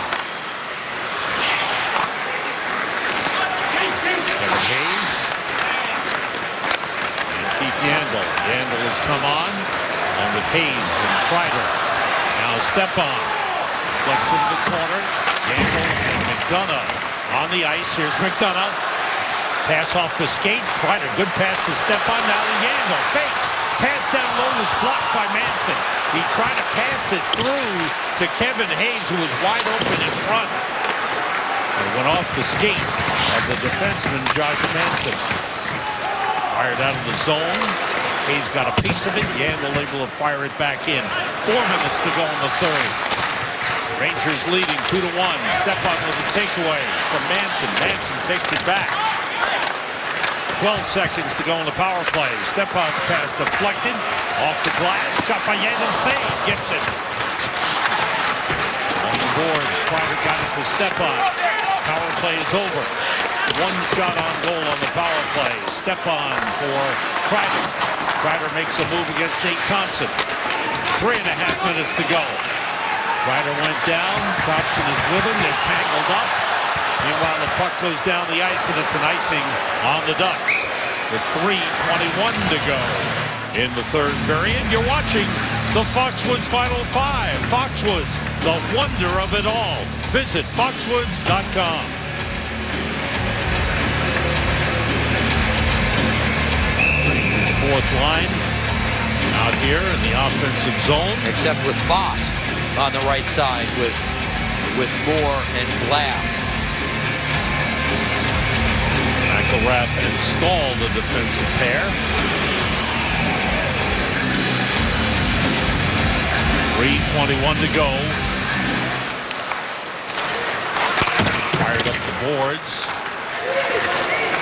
Kevin Hayes. Keith Yandel. Yandel has come on. Along with Hayes and Kreider. Now Stepan. Flex into the corner. Yandel and McDonough on the ice. Here's McDonough. Pass off the skate. Kreider. Good pass to Stepan. Now to Yandel. Fakes. Pass down low was blocked by Manson. He tried to pass it through to Kevin Hayes, who was wide open in front. It went off the skate of the defenseman, Josh Manson. Fired out of the zone. Hayes got a piece of it. Yandel able to fire it back in. 4 minutes to go in the third. Rangers leading 2-1. Stepan with a takeaway from Manson. Manson takes it back. 12 seconds to go in the power play. Stepan's pass deflected. Off the glass. Shot by Yandel. Save. Gibson. On the board. Kreider got it to Stepan. Power play is over. 1 shot on goal on the power play. Stepan for Kreider. Kreider makes a move against Nate Thompson. 3.5 minutes to go. Kreider went down. Thompson is with him. They're tangled up. Meanwhile, the puck goes down the ice, and it's an icing on the Ducks with 3:21 to go in the third period. You're watching the Foxwoods Final 5. Foxwoods, the wonder of it all. Visit foxwoods.com. Fourth line out here in the offensive zone. Except with Foss on the right side with Moore and Glass. McElrath and Stahl, the defensive pair. 3:21 to go. Fired up the boards.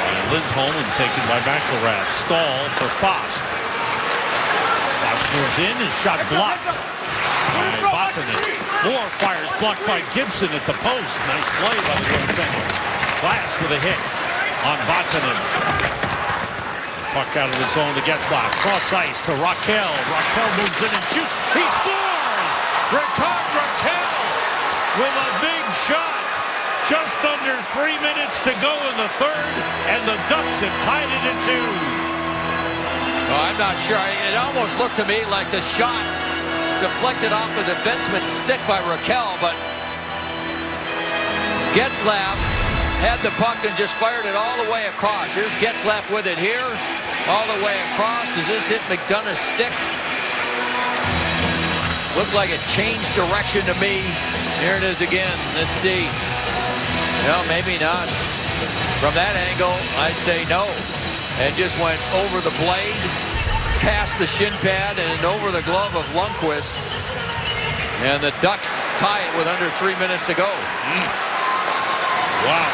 And Lindholm and taken by McElrath. Stahl for Fost. Fost moves in. His shot blocked by Vatanen. Moore fires blocked by Gibson at the post. Nice play by the goaltender. Glass with a hit on Vatanen. Puck out of the zone to Getzlaf. Cross ice to Raquel. Raquel moves in and shoots. He scores! Rickard Raquel with a big shot. Just under 3 minutes to go in the third, and the Ducks have tied it at 2. Oh, I'm not sure. It almost looked to me like the shot deflected off the defenseman's stick by Raquel, but Getzlaf had the puck and just fired it all the way across. Here's Getzlaf with it here, all the way across. Does this hit McDonough's stick? Looked like it changed direction to me. Here it is again. Let's see. No, maybe not. From that angle, I'd say no. and just went over the blade, past the shin pad, and over the glove of Lundqvist. And the Ducks tie it with under 3 minutes to go. Wow.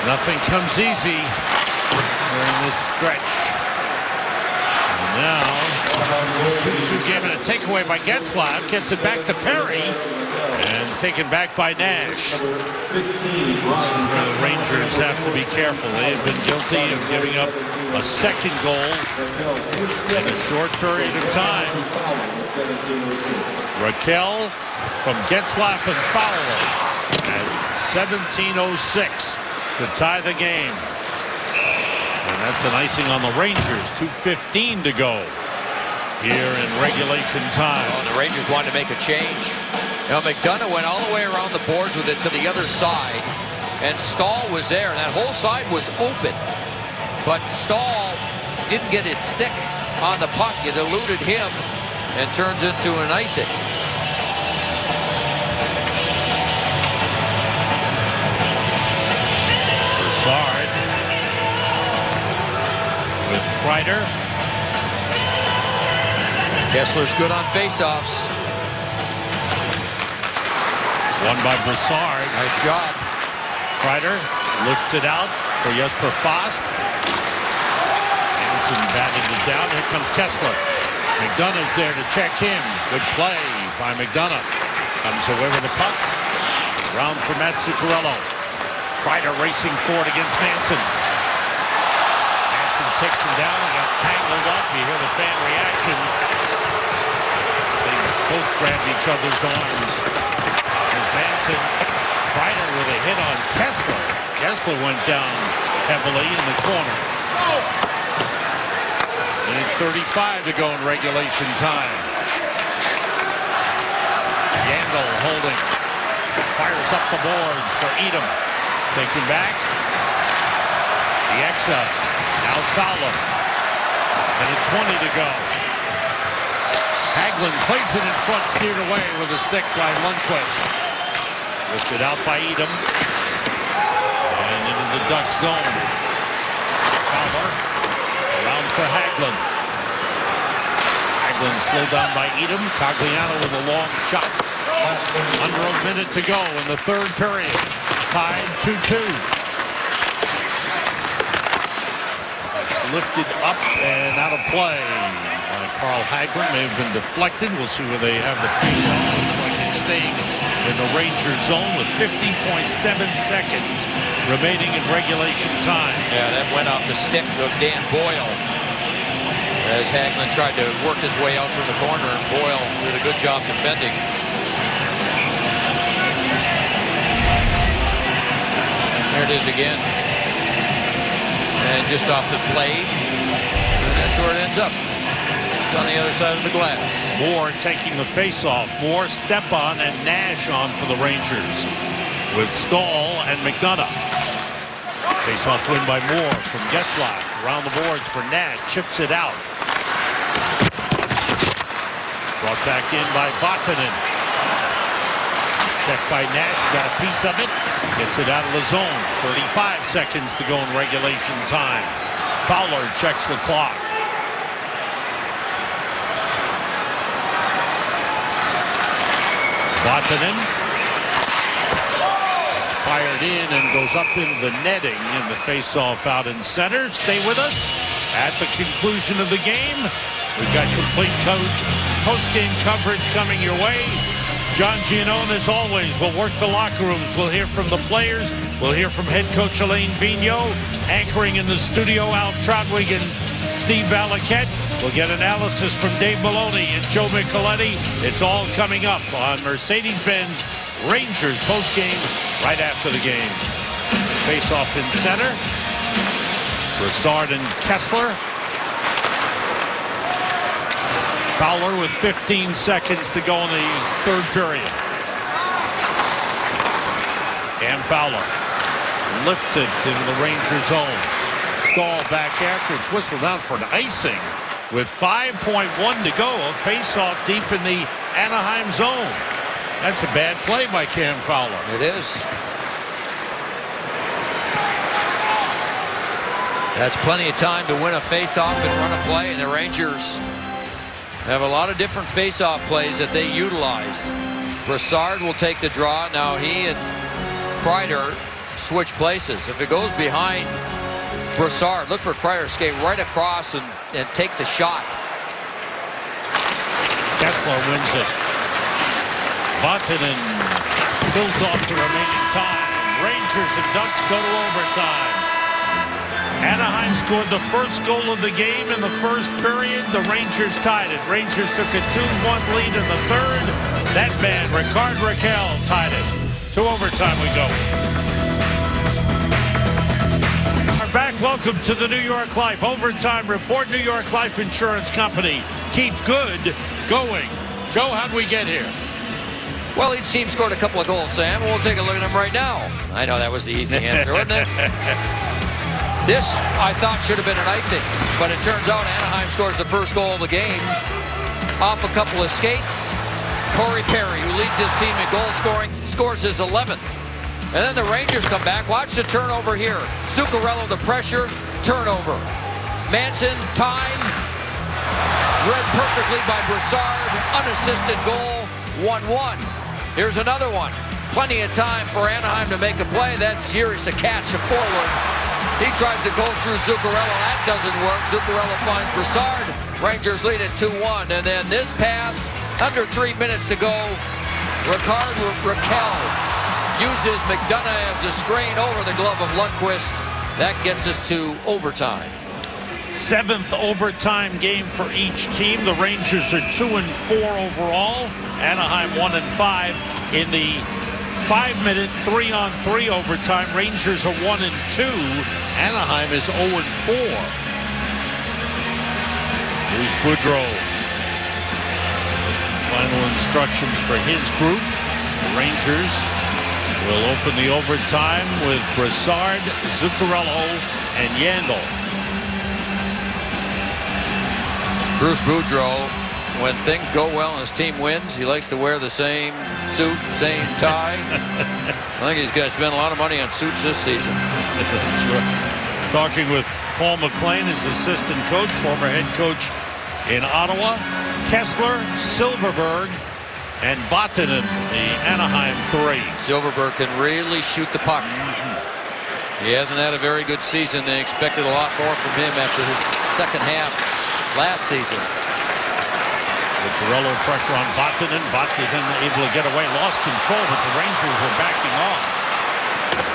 Nothing comes easy during this stretch. And now, 2-2 game and a takeaway by Getzlaf. Gets it back to Perry. And taken back by Nash. The Rangers have to be careful. They have been guilty of giving up a second goal in a short period of time. Raquel from Getzlaf and Fowler at 17:06 to tie the game. And that's an icing on the Rangers. 2:15 to go here in regulation time. Well, the Rangers wanted to make a change. Now, McDonough went all the way around the boards with it to the other side, and Stahl was there, and that whole side was open. But Stahl didn't get his stick on the puck. It eluded him and turns into an icing. Broussard with Kreider. Kessler's good on faceoffs. Won by Broussard. Nice job. Kreider lifts it out for Jesper Fast. Hansen batting it down. Here comes Kessler. McDonough's there to check him. Good play by McDonough. Comes away with the puck. Round for Matt Zuccarello. Kreider racing forward against Hansen. Hansen takes him down and got tangled up. You hear the fan reaction. They both grabbed each other's arms. Manson, Kreider with a hit on Kessler. Kessler went down heavily in the corner. Minute 35 to go in regulation time. Yandel holding. Fires up the boards for Edom. Taken back. Exa. Now Fowler. Minute 20 to go. Hagelin plays it in front, steered away with a stick by Lundqvist. Lifted out by Edom. And into the Duck zone. Fowler. Around for Hagelin. Hagelin slowed down by Edom. Cogliano with a long shot. Under a minute to go in the third period. Tied 2-2. Lifted up and out of play. Carl Hagelin may have been deflected. We'll see where they have the feet on. Looks like it's staying in the Rangers zone with 50.7 seconds remaining in regulation time. Yeah, that went off the stick of Dan Boyle as Hagelin tried to work his way out from the corner, and Boyle did a good job defending. There it is again. And just off the blade. And that's where it ends up. Just on the other side of the glass. Moore taking the face-off. Moore, Stepan, and Nash on for the Rangers with Stahl and McDonough. Face-off win by Moore from Getzlaf. Around the boards for Nash. Chips it out. Brought back in by Vatanen. Checked by Nash. Got a piece of it. Gets it out of the zone. 35 seconds to go in regulation time. Fowler checks the clock. Vatanen fired in and goes up into the netting in the face-off out in center. Stay with us. At the conclusion of the game, we've got complete post-game coverage coming your way. John Giannone, as always, will work the locker rooms. We'll hear from the players. We'll hear from head coach Alain Vigneault. Anchoring in the studio, Al Trautwig and Steve Valiquette. We'll get analysis from Dave Maloney and Joe Micheletti. It's all coming up on Mercedes-Benz Rangers postgame right after the game. Face-off in center. Broussard and Kessler. Fowler with 15 seconds to go in the third period. Cam Fowler lifts it into the Ranger zone. Stahl back after it's whistled out for an icing with 5.1 to go. A face-off deep in the Anaheim zone. That's a bad play by Cam Fowler. It is. That's plenty of time to win a face-off and run a play, and the Rangers have a lot of different face-off plays that they utilize. Brassard will take the draw. Now he and Kreider switch places. If it goes behind Brassard, look for Kreider to skate right across and take the shot. Kessler wins it. Vatanen fills off the remaining time. Rangers and Ducks go to overtime. Anaheim scored the first goal of the game in the first period. The Rangers tied it. Rangers took a 2-1 lead in the third. That man, Rickard Rakell, tied it. To overtime we go. We're back. Welcome to the New York Life Overtime Report. New York Life Insurance Company. Keep good going. Joe, how'd we get here? Well, each team scored a couple of goals, Sam. We'll take a look at them right now. I know that was the easy answer, wasn't it? This, I thought, should have been an icing, but it turns out Anaheim scores the first goal of the game off a couple of skates. Corey Perry, who leads his team in goal scoring, scores his 11th. And then the Rangers come back. Watch the turnover here. Zuccarello, the pressure, turnover. Manson, time, read perfectly by Brassard, unassisted goal, 1-1. Here's another one. Plenty of time for Anaheim to make a play. That's Jiri Sakac, a forward. He tries to go through Zuccarello. That doesn't work. Zuccarello finds Brassard. Rangers lead at 2-1. And then this pass, under 3 minutes to go. Rickard Rakell uses McDonough as a screen over the glove of Lundqvist. That gets us to overtime. 7th overtime game for each team. The Rangers are 2-4 overall. Anaheim 1-5 in the 5-minute 3-on-3 overtime. Rangers are 1-2. Anaheim is 0-4. Here's Boudreau. Final instructions for his group. The Rangers will open the overtime with Brassard, Zuccarello, and Yandel. Bruce Boudreau, when things go well and his team wins, he likes to wear the same suit, same tie. I think he's going to spend a lot of money on suits this season. That's right. Talking with Paul McLean, his assistant coach, former head coach in Ottawa. Kessler, Silverberg, and Vatanen, the Anaheim 3. Silverberg can really shoot the puck. He hasn't had a very good season. They expected a lot more from him after his second half last season. Zuccarello pressure on Vatanen. Vatanen able to get away, lost control, but the Rangers were backing off.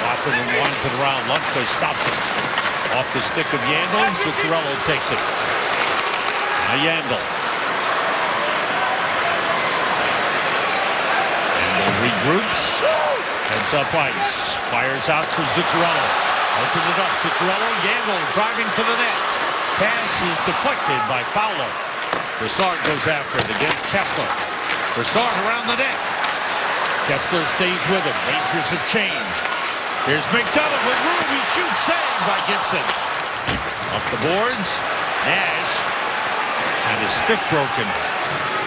Vatanen winds it around. Lundqvist stops it. Off the stick of Yandel. Zuccarello takes it. Now Yandel. Yandel regroups. Heads up ice. Fires out for Zuccarello. Open it up. Zuccarello. Yandel driving for the net. Pass is deflected by Fowler. Brassard goes after it against Kessler. Brassard around the net. Kessler stays with him. Rangers have changed. Here's McDonough with room. He shoots, saved by Gibson. Up the boards. Nash had his stick broken.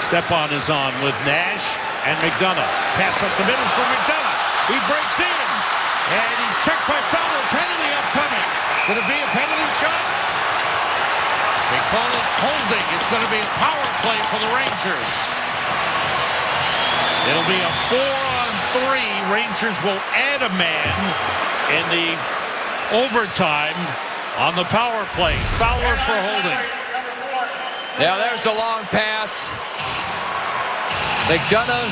Stepan is on with Nash and McDonough. Pass up the middle for McDonough. He breaks in. And he's checked by Fowler. Penalty upcoming. Could it be a penalty shot? They call it holding. It's going to be a power play for the Rangers. It'll be a 4-on-3. Rangers will add a man in the overtime on the power play. Fowler for holding. Yeah, there's the long pass. McDonough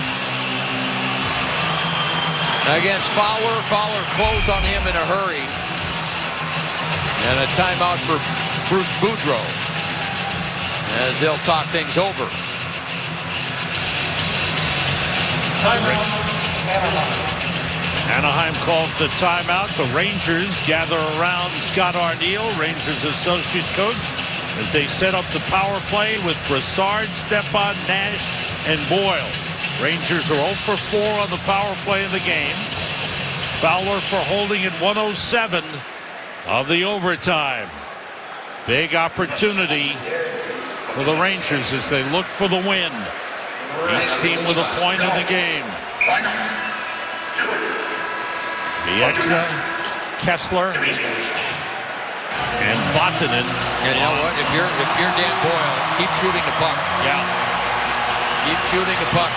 against Fowler. Fowler closed on him in a hurry. And a timeout for Bruce Boudreau as they'll talk things over. Anaheim calls the timeout. The Rangers gather around Scott Arniel, Rangers associate coach, as they set up the power play with Brassard, Stepan, Nash, and Boyle. Rangers are 0 for 4 on the power play of the game. Fowler for holding at 1:07 of the overtime. Big opportunity for the Rangers as they look for the win. Each team with a point in the game. Bieksa, Kessler, And Vatanen. And you know what? If you're Dan Boyle, keep shooting the puck. Yeah. Keep shooting the puck.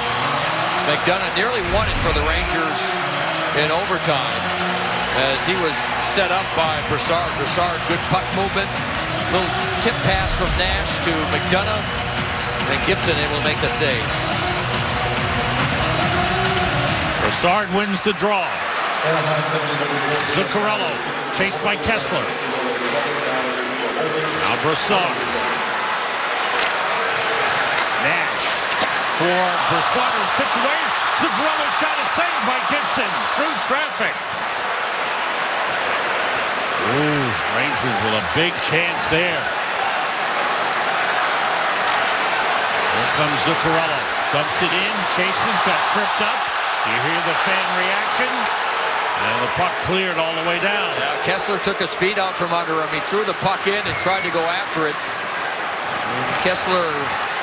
McDonough nearly won it for the Rangers in overtime as he was set up by Brassard. Brassard, good puck movement. Little tip pass from Nash to McDonough. And Gibson able to make the save. Brassard wins the draw. Zuccarello chased by Kessler. Now Brassard. Nash for Brassard is tipped away. Zuccarello shot is saved by Gibson through traffic. Ooh, Rangers with a big chance there. Here comes Zuccarello. Dumps it in. Chases, got tripped up. You hear the fan reaction. And the puck cleared all the way down. Now Kessler took his feet out from under him. He threw the puck in and tried to go after it. And Kessler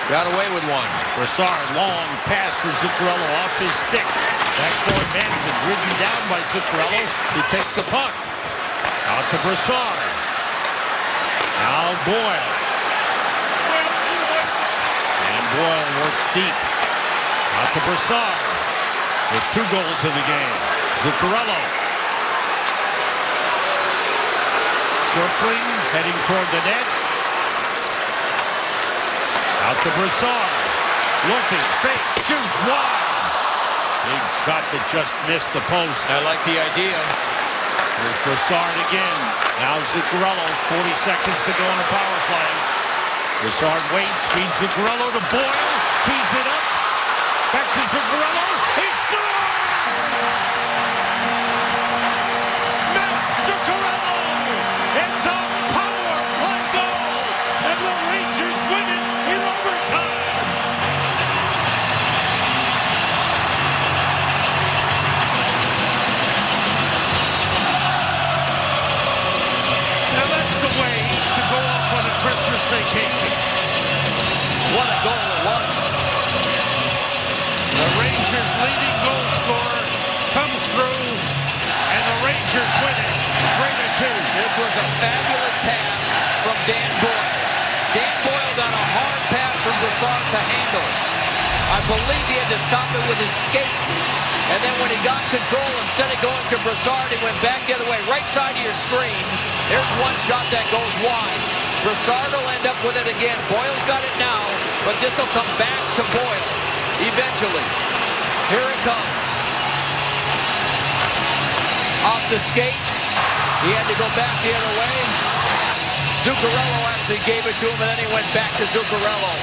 got away with one. Brassard, long pass for Zuccarello off his stick. Backdoor Manson, ridden down by Zuccarello, who takes the puck. Out to Brassard. Now Boyle. And Boyle works deep. Out to Brassard. With 2 goals in the game. Zuccarello. Circling, heading toward the net. Out to Brassard. Looking, fake, shoots wide. Big shot that just missed the post. I like the idea. Here's Brassard again. Now Zuccarello, 40 seconds to go on the power play. Brassard waits, feeds Zuccarello to Boyle. Tees it up. Back to Zuccarello. He scores! Matt Zuccarello! It's a power play goal! And the Rangers win it in overtime! Now that's the way to go off on a Christmas vacation. What a goal it was. The Rangers' leading goal scorer comes through, and the Rangers win it 3-2. This was a fabulous pass from Dan Boyle. Dan Boyle got a hard pass from Brassard to handle. I believe he had to stop it with his skate. And then when he got control, instead of going to Brassard, he went back the other way, right side of your screen. There's one shot that goes wide. Brassard will end up with it again. Boyle's got it now, but this will come back to Boyle eventually. Here it comes. Off the skate. He had to go back the other way. Zuccarello actually gave it to him, and then he went back to Zuccarello.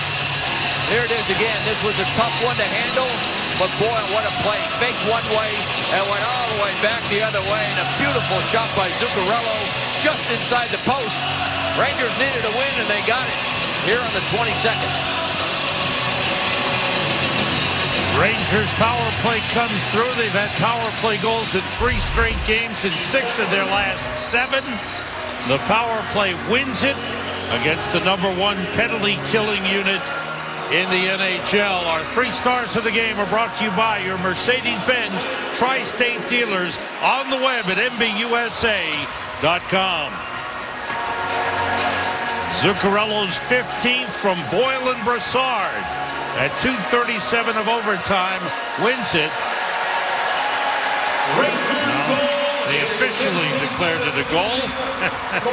Here it is again. This was a tough one to handle, but Boyle, what a play. Faked one way and went all the way back the other way, and a beautiful shot by Zuccarello just inside the post. Rangers needed a win, and they got it here on the 22nd. Rangers power play comes through. They've had power play goals in 3 straight games in 6 of their last 7. The power play wins it against the #1 penalty killing unit in the NHL. Our 3 stars of the game are brought to you by your Mercedes-Benz Tri-State dealers on the web at MBUSA.com. Zuccarello's 15th from Boyle and Brassard at 2:37 of overtime wins it. They officially declared it a goal.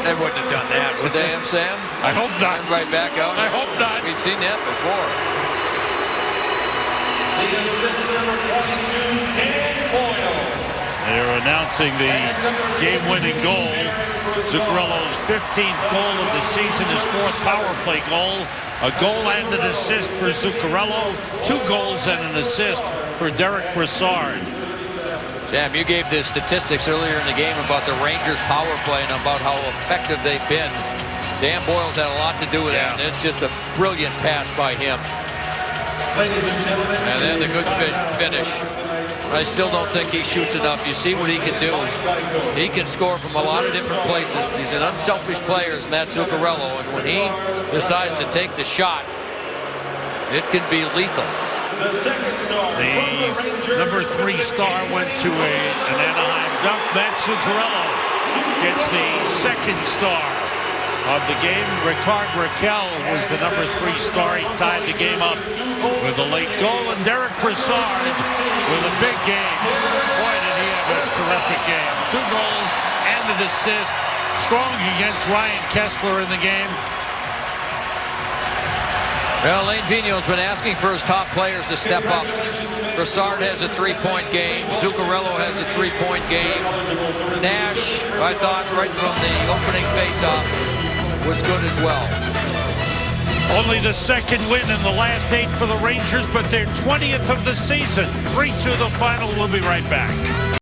They wouldn't have done that, would they, Sam? I hope not. Right back out. I hope not. We've seen that before. The assist number 22, Dan Boyle. They're announcing the game-winning goal. Zuccarello's 15th goal of the season, his 4th power play goal. A goal and an assist for Zuccarello. 2 goals and an assist for Derek Brassard. Sam, you gave the statistics earlier in the game about the Rangers power play and about how effective they've been. Dan Boyle's had a lot to do with that, and it's just a brilliant pass by him. And then the good finish. I still don't think he shoots enough. You see what he can do. He can score from a lot of different places. He's an unselfish player, and that's Zuccarello. And when he decides to take the shot, it can be lethal. The second star. The #3 star went to an Anaheim Duck. Matt Zuccarello gets the 2nd star. of the game. Ricard Raquel was the number 3 star. He tied the game up with a late goal. And Derek Brassard with a big game. Boy, did he have a terrific game. 2 goals and an assist. Strong against Ryan Kessler in the game. Well, Alain Vigneault's been asking for his top players to step up. Brassard has a 3-point game. Zuccarello has a 3-point game. Nash, I thought, right from the opening face-off, was good as well. Only the second win in the last 8 for the Rangers, but their 20th of the season. 3-2 the final. We'll be right back.